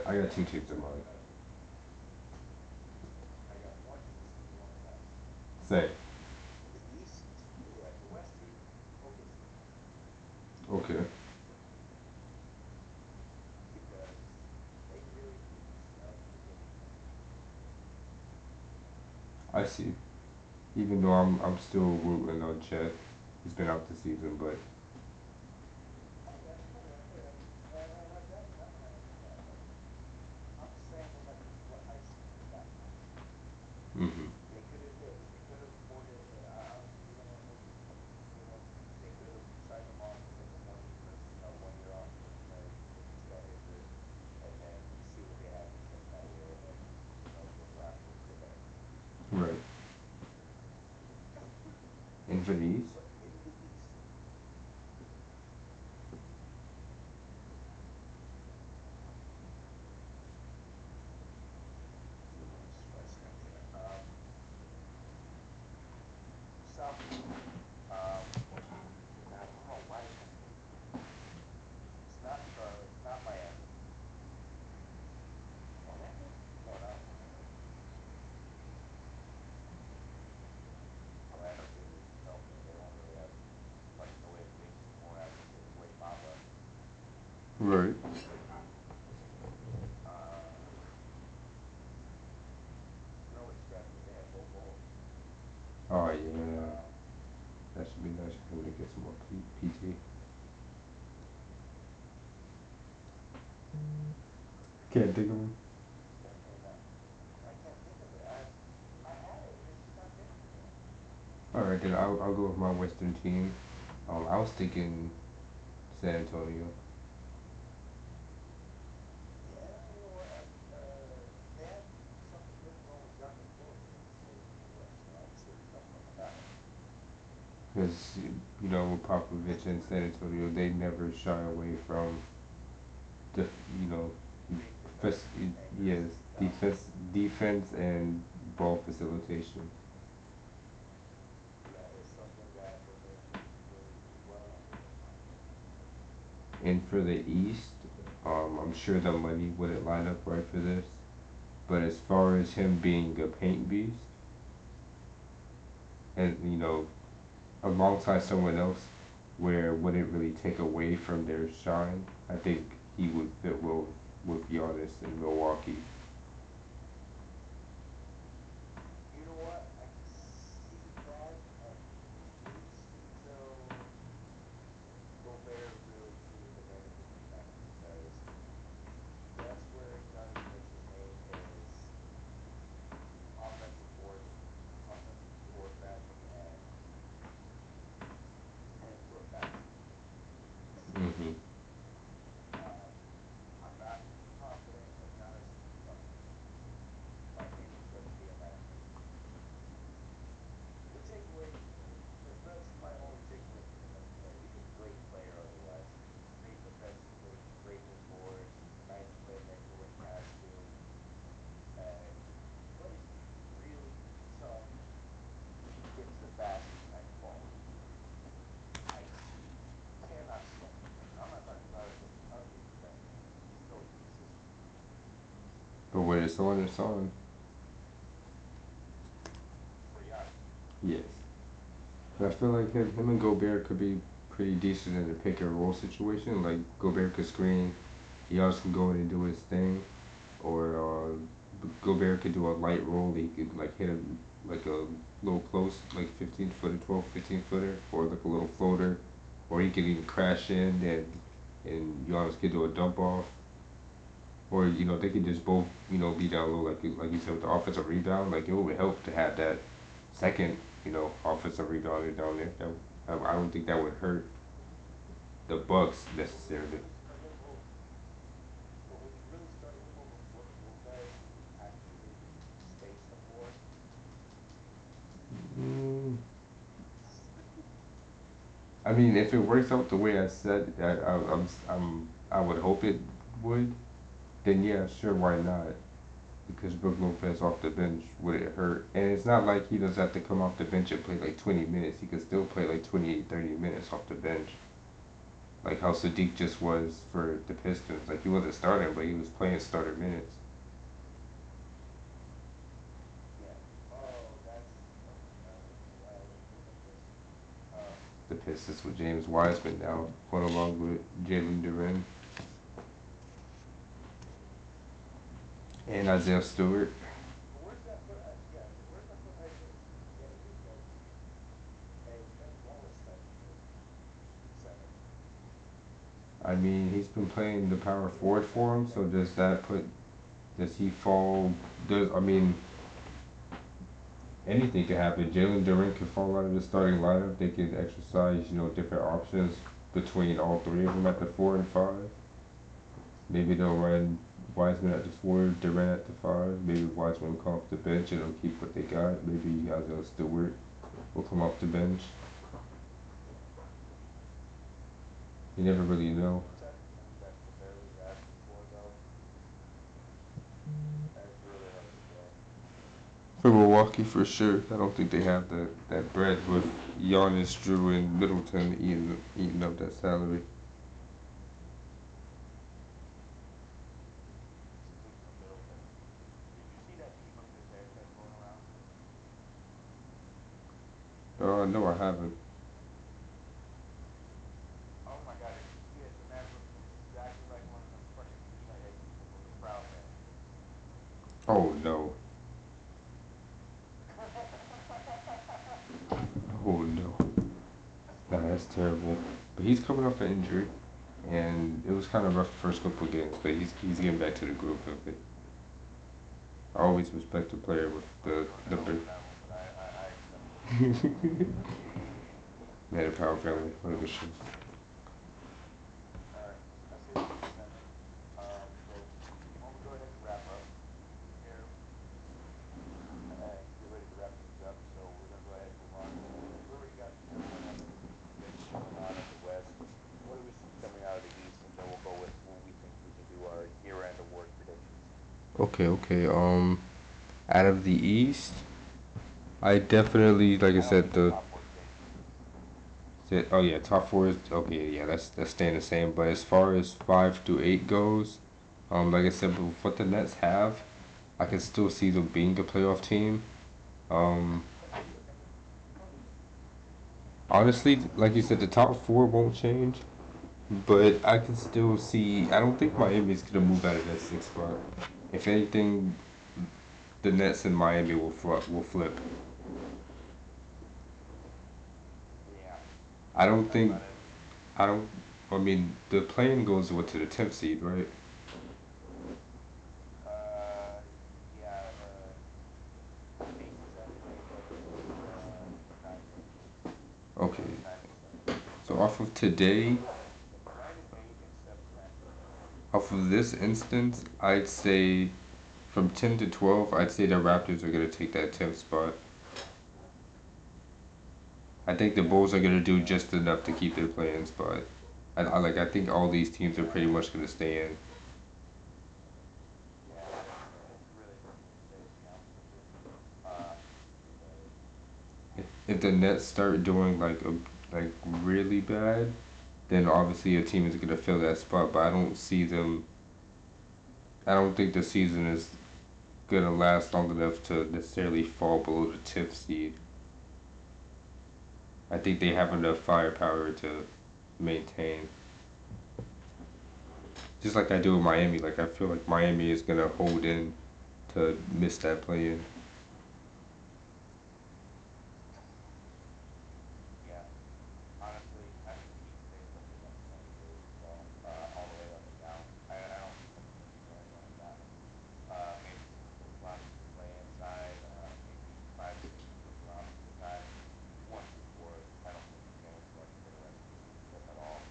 I got two teams in mind. I got one East and one West. Say, The East, the West team, OKC, okay, because they really need snub to get it done. I see. Even though I'm still rooting on Chet. He's been out this season, but Okay, okay, okay. And I definitely, I'm happy for that. But I'm just saying that that was what I see from that point. mm-hmm. They could have afforded. Honestly, you know what? Maybe you know they could have signed him off as like a 1 year, 1 year option, like in case he got injured, and then see what they have in the second half of the year, and then go draft with Gobert. Right. And for the East, But in the East, East West got there. South East. Um, God, I don't know why I can't think of it. It's not Charlotte. It's not Miami. Orlando? No, not Orlando. Orlando did lose Kelly, and they don't really have much in the way of wings anymore after giving away Baba. right? Uh, you know what's scratching me? They have Bol Bol. Oh yeah, Um, that should be nice for him to get some more PT. Can't think of him. definitely not. I can't think of it. I had it, and it's just not hitting for me. All right, then I'll go with my Western team. I was thinking San Antonio. Yeah, you know what? They have something good going with John McGinn in the West, so I can see where you're coming from on that one. Because with Popovich and San Antonio, they never shy away from the you know, Being first, defensive anchors. yes, defense and ball facilitation. That is something that the Lakers really do well under. And for the East, I'm sure the money wouldn't line up right for this. But as far as him being a paint beast, and alongside someone else, where it wouldn't really take away from their shine, I think he would fit well with Giannis in Milwaukee. You know what? I can see that at least until Gobert really truly demands the defense because that's where Giannis makes his name is offensive board, offensive board bashing and foot bashing. Mm-hmm. Um, I'm not confident of Giannis. No, my opinion is going to be a masterpiece. The takeaway, that's my only takeaway from him as a player. He's a great player otherwise. Great defensively, great with boards, nice playmaker when he has to, and plays really tough to get to the basket kind of ball. I cannot stand him. I'm not talking about as an ugly defender. He's always consistent But when it's on, it's on. for Giannis. Yes. And I feel like him and Gobert could be pretty decent in a pick and roll situation. Like Gobert could screen, Giannis can go in and do his thing, or Gobert could do a light roll. He could like hit him like a little close, like 15 footer, 12, 15 footer, or like a little floater, or he could even crash in and Giannis could do a dump off, or they could just both be down low like you said with the offensive rebound. Like it would help to have that second offensive rebounder down there. I don't think that would hurt the Bucks necessarily. But when you really start Lopez, can he actually space the floor? Mm, I mean, if it works out the way I said, I would hope it would. Then yeah, sure, why not? Because Brook Lopez off the bench, would it hurt? And it's not like he does have to come off the bench and play like 20 minutes. He could still play like 28, 30 minutes off the bench. Like how Sadiq just was for the Pistons. Like he wasn't starting, but he was playing starter minutes. Yeah. Oh, that's why I was with the Pistons. The Pistons with James Wiseman now, going along with Jalen Duren and Isaiah Stewart. But where's that put? Yeah, where's that put Isaiah Stewart? Yeah, because Ben Wallace starting the center. I mean, he's been playing the power forward for him. So does he fall? I mean, anything could happen. Jalen Duren could fall out of the starting lineup. They could exercise, different options between all three of them at the 4 and 5. Maybe they'll run Wiseman at the 4, Durant at the 5. Maybe Wiseman will come off the bench and they'll keep what they got. Maybe Isaiah Stewart will come off the bench. You never really know. What's that team that Gobert was asking for though? That's really hard to get. For Milwaukee, for sure. I don't think they have that bread with Giannis, Drew, and Middleton eating up that salary. Speaking of Middleton, did you see that meme of his haircut going around? No, I haven't. Oh my god, if you see it, the man looks exactly like one of them fucking peanut head people from the Proud Family. Oh no. Oh no. Nah, that's terrible. But he's coming off an injury, and it was kind of rough the first couple of games. But he's getting back to the groove of it. I always respect a player with I'm the gonna the hell big. for that one, but I accept it. Man, the Power Family, what a good show. Alright, I say we hit 7. So why don't we go ahead and wrap up here and get ready to wrap things up. So we're gonna go ahead and move on. We already got everyone has their predictions going on in the West. What do we see coming out of the East? And then we'll go with what we think we can do our year-end award predictions. Okay. Out of the East, I definitely, like I I don't said, think the top four changes. oh yeah, top four is okay. Yeah, that's staying the same. But as far as 5 to 8 goes, like I said, but what the Nets have, I can still see them being a playoff team. Um, Honestly, like you said, the top four won't change, but I can still see. I don't think Miami's gonna move out of that sixth spot. If anything, the Nets and Miami will flip. Yeah, I don't that's think about it. I don't. I mean, the plane goes what to the 10th seed, right? Uh, yeah, 8 and 7 play each other, and then 9 and Okay. 9 and 7. So off of today, 9 and 8 and 7 and 9. off of this instance, I'd say from 10 to 12, I'd say the Raptors are gonna take that 10th spot. I think the Yeah, Bulls are gonna do yeah, just enough to keep their playing spot. I think all these teams are yeah, pretty much gonna stay in. yeah. It's really looking insane to be honest with you. But If the Nets start doing like really bad, then obviously a team is gonna fill that spot. But I don't see them. I don't think the season is gonna last long enough to necessarily fall below the 10th seed. I think they have enough firepower to maintain. Just like I do with Miami. Like I feel like Miami is gonna hold in to miss that play in. Yeah. Honestly, I think the East stays up the next 20 years or so, all the way up and down. I don't see them changing or anything like that. Maybe some slips around to the play-in side, maybe 5, 6 slips around to the side. 1, 2, 4. I don't think it changes much for the rest of the season, if at all.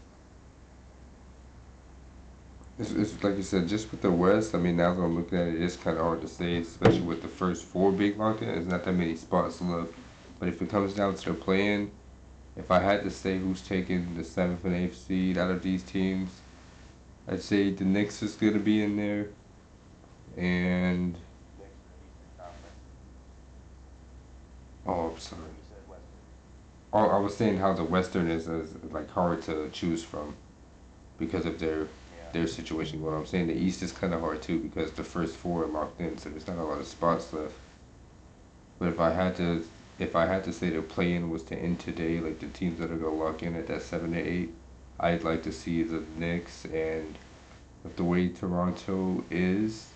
It's like you said, just with the West. I mean, now that I'm looking at it, it's kind of hard to say, especially with the first four being locked in. There's not that many spots left. But if it comes down to the play-in, if I had to say who's taking the seventh and eighth seed out of these teams, I'd say the Knicks is gonna be in there, and Knicks in the Eastern Conference, oh, I'm sorry. or you said Western. Oh, I was saying how the Western is like hard to choose from because of Yeah. their situation. Well, I'm saying the East is kind of hard too because the first four are locked in, so there's not a lot of spots left. But if I had to say the play-in was to end today, like the teams that are gonna lock in at that 7 to 8, I'd like to see the Knicks, and with the way Toronto is,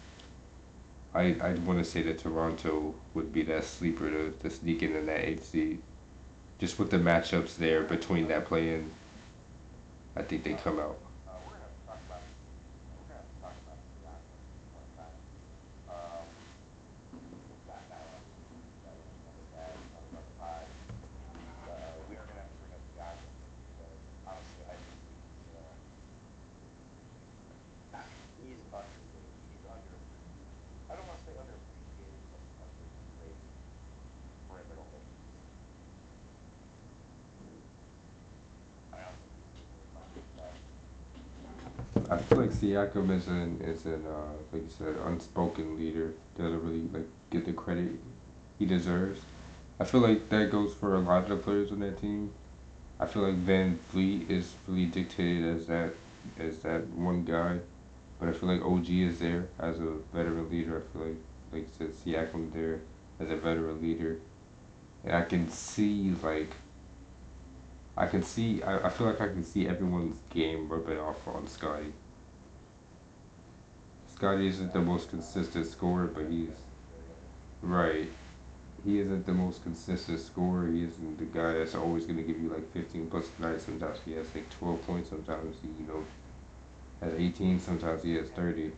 I'd want to say that Toronto would be that sleeper to sneak in that eighth seed. Just with the matchups there We're gonna have to between talk. that play-in, I think they come out. We're gonna have to talk about. We're gonna have to talk about Siakam one time. Um, we've got that on another bag, another pod. We are gonna have to bring up Siakam because honestly, I think he's underrated. He's underappreciated. I don't want to say underappreciated, but underrated perimeter wings. I don't think he's getting as much respect. I feel like Siakam is an like you said unspoken leader. Doesn't really like get the credit he deserves. I feel like that goes for a lot of the players on that team. I feel like Van Vliet is really dictated as that one guy, but I feel like OG is there as a veteran leader. I feel like you said Siakam there as a veteran leader, and I feel like I can see everyone's game rubbing off on Scotty. Scotty isn't the most consistent scorer, but That's he's necessary of it. right. He isn't the most consistent scorer. He isn't the guy that's always going to give you like 15 plus tonight. Sometimes he has like 12 points. Sometimes he, has 18. Sometimes he has 30.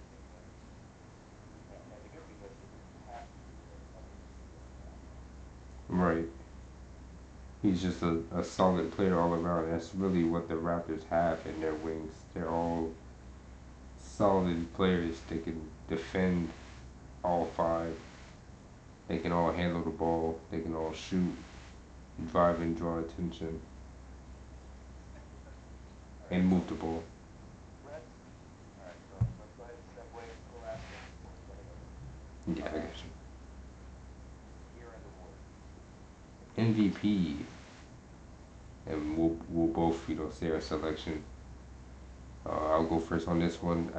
And the good thing is he doesn't have to be there every single night. Right. He's just a solid player all around. That's really what the Raptors have in their wings. They're all solid players. They can defend all five. They can all handle the ball. They can all shoot, drive and draw attention, All right, and move so the ball. let's. All right, so let's go ahead and segue into the last thing before we get into this. Yeah, I Um, got you. Year end award. MVP, and we'll both say our selection. I'll go first on this one.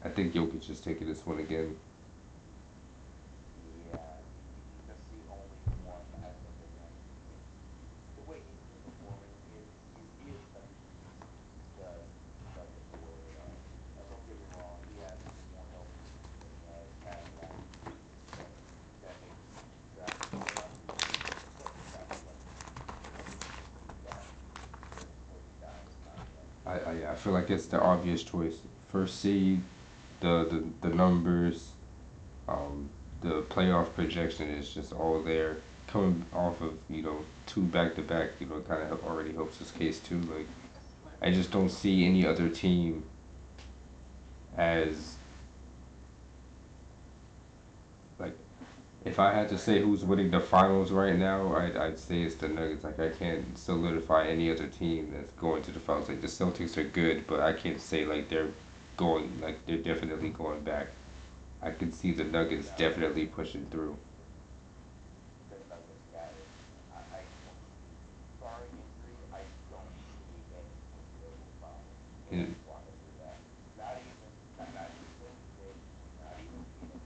I think Jokic is taking this one again. Yeah, he's just the only one I think again. The way he's been performing, he is touching the Nuggets away. And don't get me wrong, he has been more healthy than he has past last few seasons, but that makes drafting playoff position look that much less difficult. Because he's got very sturdy guys around him. I feel like it's the obvious choice. First seed, the numbers, um, the playoff projection is just all there. Coming off of two back to back, kind of already helps his case too. Like I just don't see any other team as like if I had to say who's winning the finals right now, I'd say it's the Nuggets. Like I can't solidify any other team that's going to the finals. Like the Celtics are good, but I can't say they're definitely going back. I could see the Nuggets No, definitely pushing through. the Nuggets got it. I don't see, barring injury, I don't see any team that will probably be able And, to squander through that. Not even Golden State, not even Phoenix.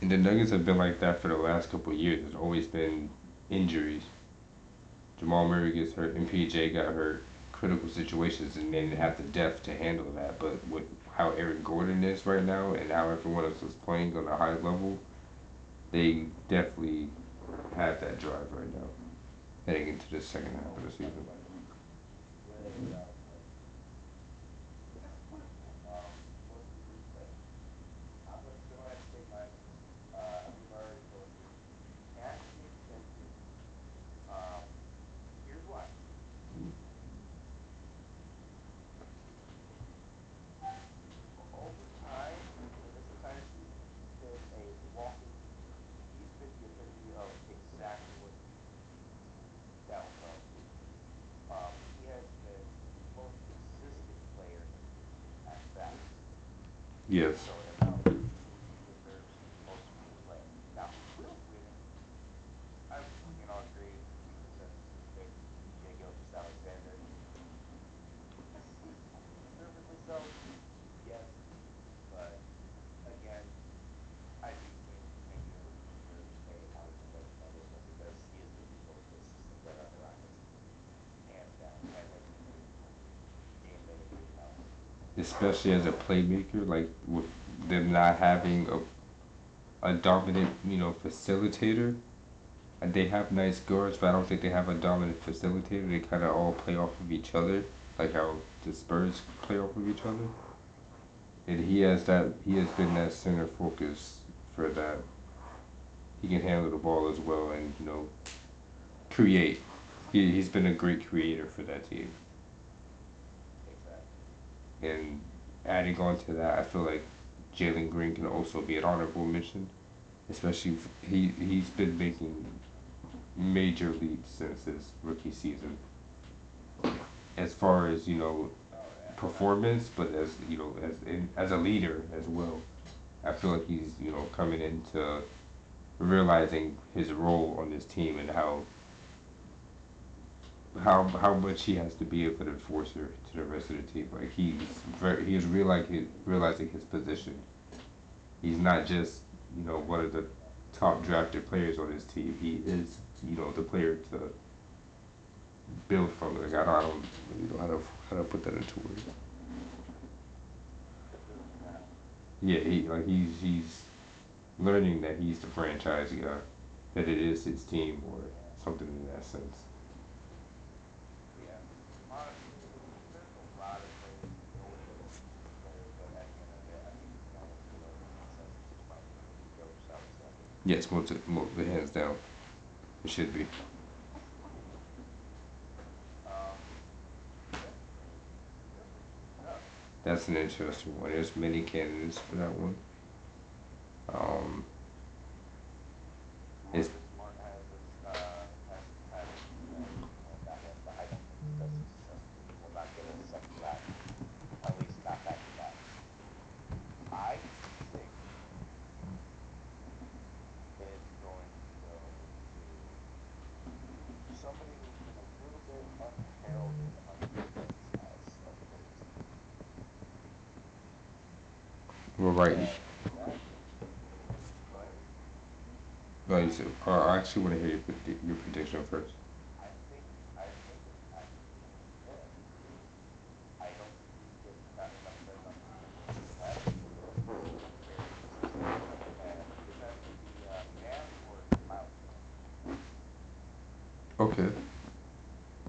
and the Nuggets have been like that for the last couple of years. There's always been injuries. Jamal Murray gets hurt, and PJ got hurt. Critical situations, and they didn't have the depth to handle that. But with how Eric Gordon is right now, and how everyone else is playing on a high level, they definitely have that drive right now, heading into the second half of the season. Really out of place. What do you say? I'm going to go ahead and state mine. I believe I already told you. Can't be extended. Um, Here's why. Over time, in this entire season, he's been a walking, he's been the epitome of exactly what you need down from. He has been the most consistent player in the league at that. Yes. So, in my opinion, he deserves most improved player. Now, who will win it? I think we can all agree the consensus pick, J. Gilgis Alexander. Deservedly so, yes, but again, I do think Nero deserves a honorable mention on this one because he has been the most consistent player on the Rockets, hands down, and has been doing it game in and game out. Especially as a playmaker, like with them not having a dominant, facilitator. And they have nice guards, but I don't think they have a dominant facilitator. They kind of all play off of each other, like how the Spurs play off of each other. And he has that. He has been that center focus for that. He can handle the ball as well, and create. He's been a great creator for that team. Exactly. And adding on to that, I feel like Jalen Green can also be an honorable mention, especially he's been making major leaps since his rookie season. As far as Oh, yeah. performance, but as as a leader as well. I feel like he's coming into realizing his role on this team and how much he has to be of an enforcer to the rest of the team. Like he is realizing his position. He's not just one of the top drafted players on his team. He is the player to build from. Like I don't really know how to put that into words. To build around. Yeah, he's learning that he's the franchise guy, that it is his team or Yeah. something in that sense. Yeah. Honestly, there's a lot of players who go with the defensive player, but at the end of the day, I think we can all agree that the consensus is probably going to be Gilgis Alexander. Yes, hands down, it should be. Um, yeah, yeah. So, That's an interesting one. There's many candidates for that one. Um, it's Marcus Smart has the hype because he's successful. He will not get a second back, at least not back to back. I think it's going to go to somebody who's been a little bit unheralded under the wings as of late. well, right. And that, go ahead. Right. So, I actually want to hear your prediction first. I think it's actually going to be him. I don't think he gets enough credit on this list because he has been very consistent. And this has to be Bam or Miles Turner. Okay.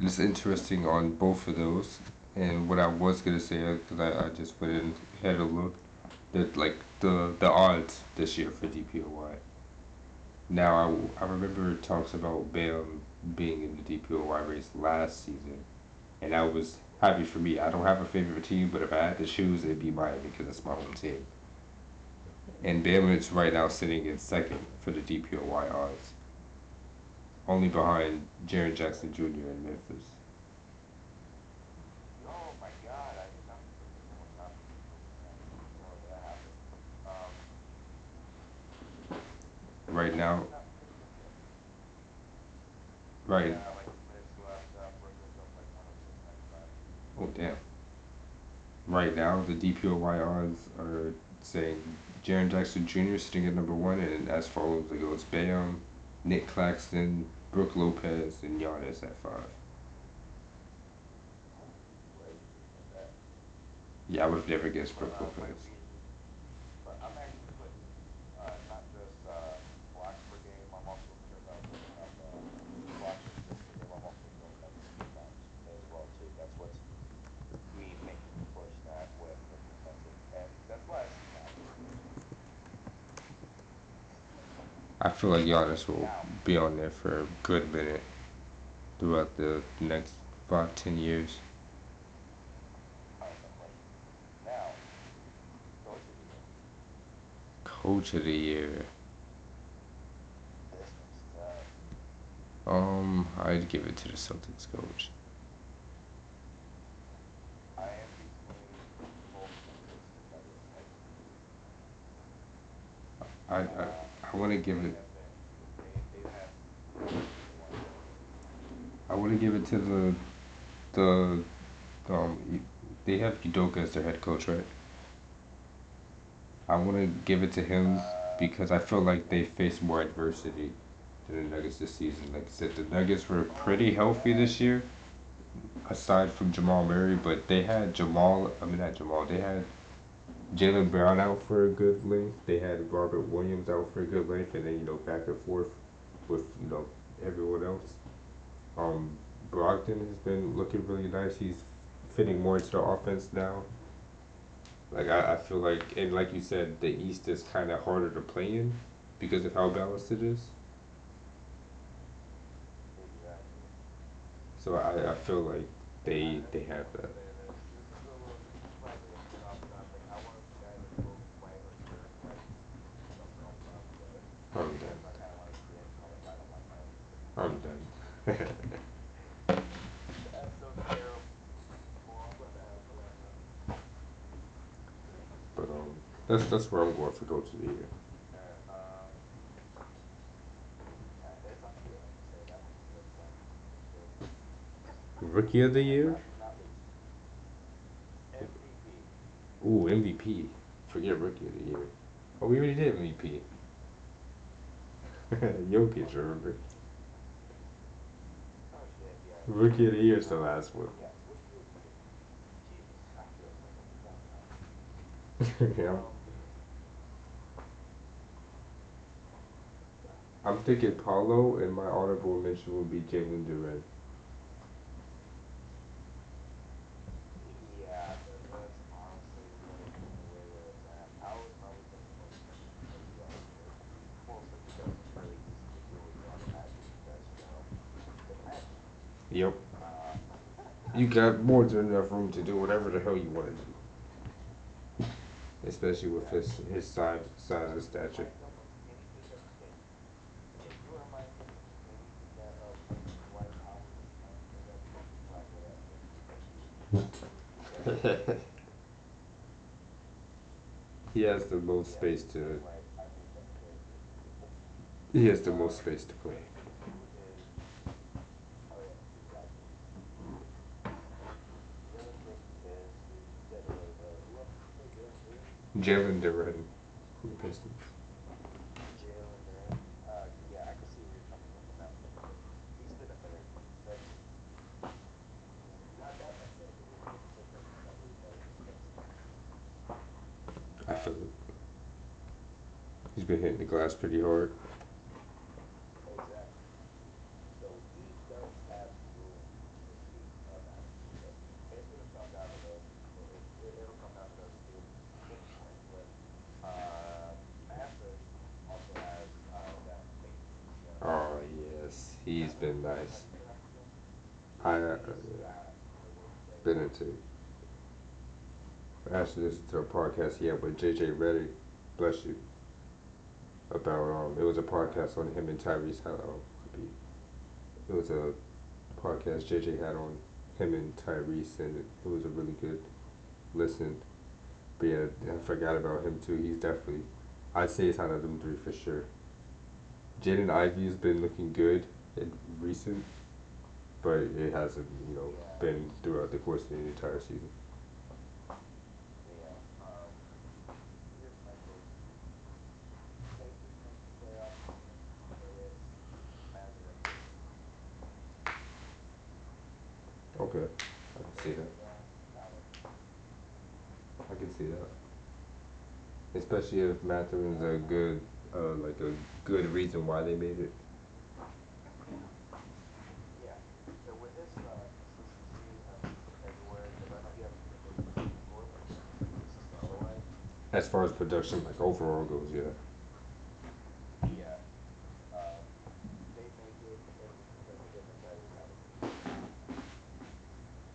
It's interesting on both of those. And what I was gonna say, because I just went in had a look, that like the odds this year for DPOY. Now I remember talks about Bam being in the DPOY race last season, and I was happy for me. I don't have a favorite team, but if I had to choose, it'd be mine because it's my own team. And Bam is right now sitting in second for the DPOY odds, only behind Jaren Jackson Jr. in Memphis. Oh my God, I did not put this one down before that happened. Um, Right I now, did not put him there. right. Yeah, like the Knicks will have to bring this up like 106, 95. Oh damn. Right now, the DPOY odds are saying Jaren Jackson Jr. sitting at number one, and as follows it goes: Bam, Nick Claxton, Brooke Lopez and Giannis at 5. Why would you put that? Yeah, I would have never guessed But Brooke my Lopez. reason, but I'm actually putting not just blocks per game. I'm also putting up blocks or assists per game. I'm also throwing up rebounds as well too. That's what's me making the push that with implementing, and that's why I see value in it. I feel like Giannis will Now, be on there for a good minute throughout the next 5, 10 years. oh, no question. Now, coach of the year. Coach of the year. This one's tough. I'd give it to the Celtics coach. I am between both Celtics and Nuggets head coaches. I I, I want to give They it. have been they've had seasons they want to win. I want to give it to the. They have Udoka as their head coach, right? I want to give it to him because I feel like Yes. they faced more adversity than the Nuggets this season. Like I said, the Nuggets were Oh pretty healthy yeah. this year, aside from Jamal Murray, but they had Jamal. I mean, not Jamal. They had Jalen Brown out for a good length. They had Robert Williams out for a good length, and then back and forth with everyone else. Um, Brogdon has been looking really nice. He's fitting more into the offense now. Like I feel like, and like you said, the East is kind of harder to play in because of how balanced it is. Exactly. So I feel like they I have want to that. say this. This is probably a bit off topic. I want a guy that's both quiet or sure, like something else off, but I'm yes, done. I kind of want to see him come inside of my head. I'm done. That's so terrible. What the hell going on? But that's where I'm going for coach of the year. Alright, it's up to you. Like you say, that one's a good one for sure. Rookie of the And year? last but not least, MVP. Ooh, MVP. Forget rookie of the year. Oh, we already did MVP. Jokic, remember? Oh shit, yeah. Rookie of the year is the last one. Yeah, rookie of the year. Jesus, I feel so fucking dumb now. Yeah, Um, I'm thinking Paulo, and my honorable mention would be Jalen Duren. yeah, that's honestly where it's at. I was probably thinking most simply because he also, well, simply because it's really easy to do when you're on the Magic because you're the Magic. Yep. Uh, You got more than enough room to do whatever the hell you want to do, especially with exactly. his size and If you stature. remind them of anything that, if you remind them of anything that makes Dwight Howard stand up, it's the fact that he was huge. He has the most Yes, space you're to. right. I made that character. He has the most space to play. Number two is, oh yeah, exactly. The other thing is, you said who else did you say? Jalen Green? Jalen Duren, for the Pistons. Jalen Duran. Yeah, I can see where you're coming from on that one because he's been a better. That's not that much better than his but definitely better than Winston. I feel it. He's been hitting the glass pretty hard. Exactly. So he does have room to be a masterpiece, but it's gonna come down to it'll come down to those two at this point. But Memphis also has that faceless Oh yes, he's been how nice. do you pronounce his name? I He's got the work ethic. been into. I actually listened to a podcast he had with JJ Reddick. Bless you. About it was a podcast on him and Tyrese. How it was a podcast JJ had on him and Tyrese, and it was a really good listen. But yeah, I forgot about him too. He's definitely, I'd say he's out of them three for sure. Jaden Ivey's been looking good in recent, but it hasn't, Yeah, been throughout the course of the entire season. yeah. Here's my take. Pacers make the playoffs. Nuggets, Mavericks. Okay, I can see that. College. I can see that. Especially if Mathurin's a good, like a good reason why they made it. Yeah. So with his consistency everywhere, because I know he hasn't been really consistent before, but he's been consistent otherwise. As far as production, like overall goes, yeah. Yeah. Um, they make it, and it's because of him and Bradley Robertson.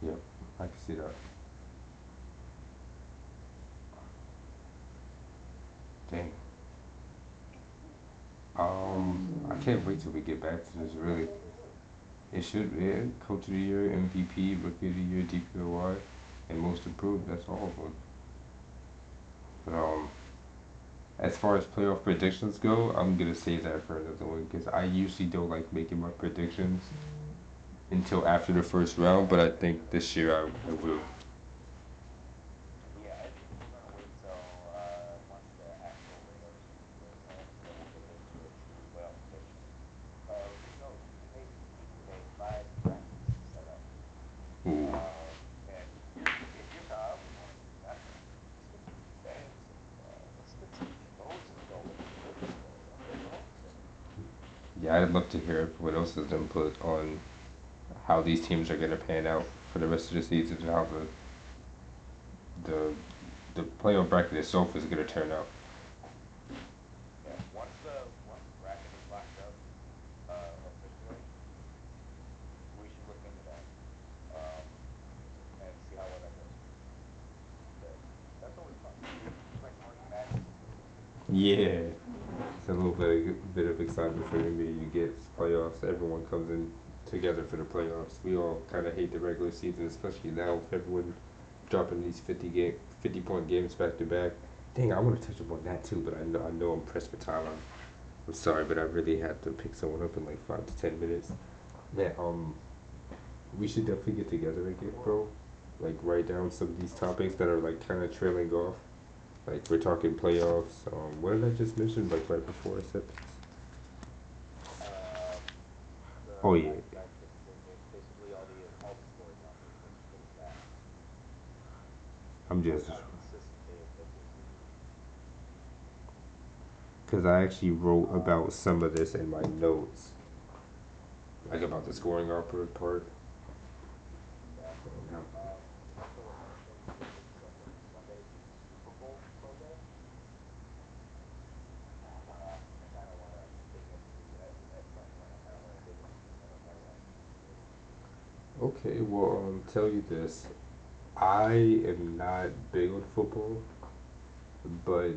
Yep, I can see that. Dang. I can't wait till we get back to this. Really, it should be it. Coach of the Year, MVP, Rookie of the Year, DPOY, and Most Improved. That's all of them. But as far as playoff predictions go, I'm gonna save that for another one because I usually don't like making my predictions until after the first round. But I think this year I will. Yeah, I think we're gonna wait till once the actual regular season starts up, so that we'll get into a true playoff prediction. We know we made 5 brackets set up, Ooh. and here's how I would want to do that one. Let's get some fans involved. Let's get some votes involved. What do you think, though? What do y'all think? Yeah, I'd love to hear everyone else's input on how these teams are gonna pan out for the rest of the season and how the the playoff bracket itself is gonna turn out. Yeah, once the bracket is locked up officially, we should look into that um, and see how well that goes. Because that's always fun. It's like March Madness. Yeah, it's a little bit of excitement for me. You get playoffs. Everyone comes in together for the playoffs. We all kind of hate the regular season, especially now with everyone dropping these 50-point games back to back. Dang, I want to touch up on that too, but I know I'm pressed for time. I'm sorry, but I really have to pick someone up in like 5 to 10 minutes. Man, we should definitely get together again, bro. Like write down some of these topics that are like kind of trailing off. Like we're talking playoffs. What did I just mention? Like right before I said this. Um, Oh the yeah, back-to-back 50-point games, basically all the scoring numbers. Let's finish that, I'm and just how consistent they've been this year. because I actually wrote about some of this in my notes, like about the scoring upward part. Yeah. You also were mentioning with this Sunday Super Bowl Sunday. I kind of want to dig into at some point. I kind of want to dig into the NFL landscape. Okay, well, tell you this. I am not big on football, but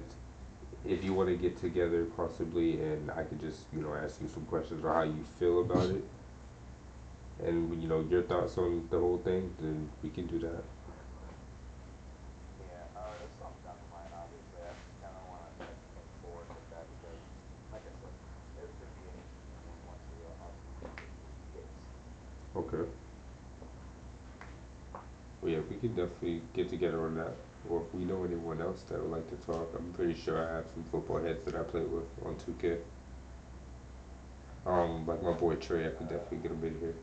if you want to get together possibly and I could just, ask you some questions on how you feel about it and, your thoughts on the whole thing, then we can do that. Yeah, that's something down the line. Obviously, I just kind of want to set things forward with that because, like I said, it's going to be an interesting one once the off season officially hits. Okay. Well, yeah, we could definitely get together on that. Or if we know anyone else that would like to talk, I'm pretty sure I have some football heads that I play with on 2K. Like my boy Trey, I could definitely get him in here.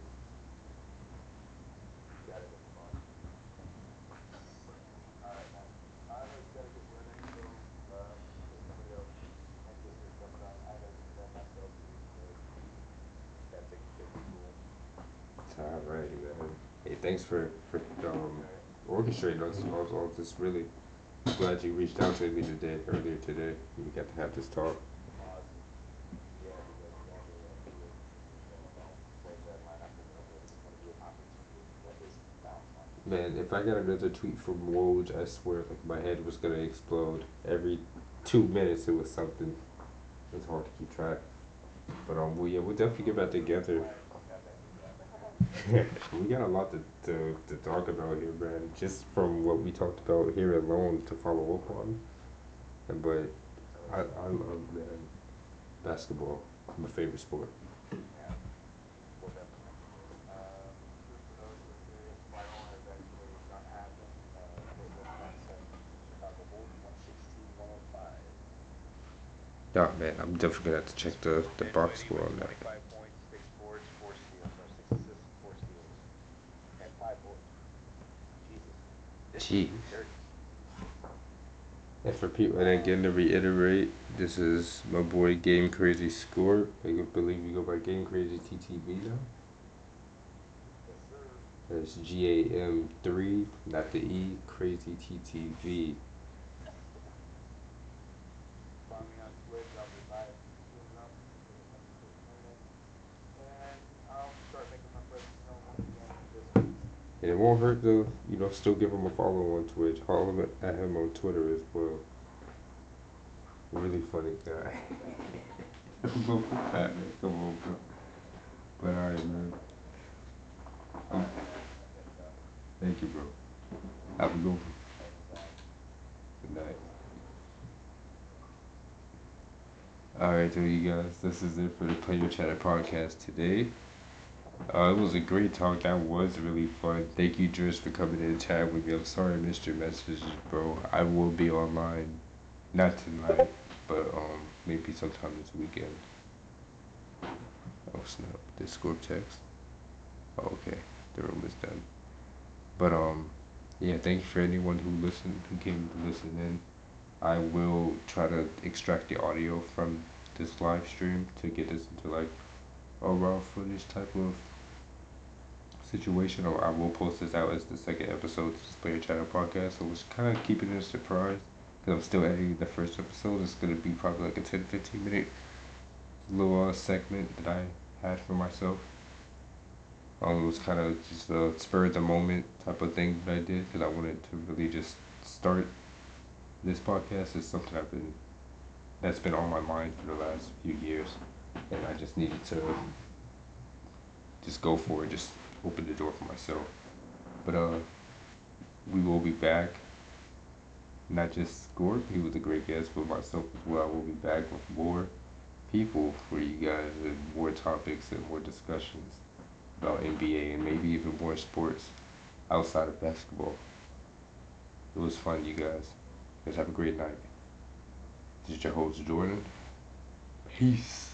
Got to get the boss. All right, man. I know you got to get running, so in case anybody else, in case there's stuff done, I got to get to bed myself too. So got to take the kids to school. All right, man. Hey, thanks for All right. orchestrating all this. Really glad you reached out to me earlier today. We got to have this talk. Awesome. Yeah, because we were close deadline after another. This is going to be an opportunity. What is downtime? Man, if I got another tweet from Woj, I swear, like my head was gonna explode. Every 2 minutes, it was something. It's hard to keep track. But well, yeah, we'll definitely get back Hopefully, you'll be together. quiet when you got that news out. We got a lot to talk about here, man. Just from what we talked about here alone to follow up on. But Oh yeah. I love, man, basketball. My favorite sport. Yeah. Well, definitely. Just for those who are curious, the final has actually not happened. Brooklyn Nets and Chicago Bulls 116-105. Oh man, I'm definitely gonna have to check the box Dinwiddie score with on that. 25 points, 6 boards, 4 steals, or 6 assists, 4 steals, and 5 Jeez. Jerks. And for people, and again to reiterate, this is my boy Game Crazy Score. I believe you go by Game Crazy TTV now. Yes, sir. That's GAM3, not the E, Crazy TTV. Find me on Twitch. I'll be live soon enough. Get a bunch of people coming in. And I'll start making my presence known once again on Discord. And it won't hurt to, still give him a follow on Twitch. Follow him at him on Twitter as well. Really funny guy. Come on, Batman. Come on, bro. But alright, man. Alright, man. I'll catch y'all. Thank you, bro. Have a good one. Anytime. Good night. Alright, so you guys, this is it for the Player Chatter podcast today. It was a great talk. That was really fun. Thank you, Driz, for coming in and chatting with me. I'm sorry I missed your messages, bro. I will be online, not tonight, but maybe sometime this weekend. Oh snap! Discord text. Oh, okay, the room is done. But yeah. Thank you for anyone who listened, who came to listen in. I will try to extract the audio from this live stream to get this into like a raw footage type of situation, or I will post this out as the second episode to this Player Channel podcast. So it's kind of keeping it a surprise because I'm still editing the first episode. It's going to be probably like a 10-15 minute little segment that I had for myself. It was kind of just a spur of the moment type of thing that I did because I wanted to really just start this podcast. It's something that's been on my mind for the last few years, and I just needed to just go for it, just open the door for myself. But we will be back. Not just Scorp, he was a great guest, but myself as well. We'll be back with more people for you guys and more topics and more discussions about NBA and maybe even more sports outside of basketball. It was fun, you guys. You guys have a great night. This is your host, Jordan. Peace.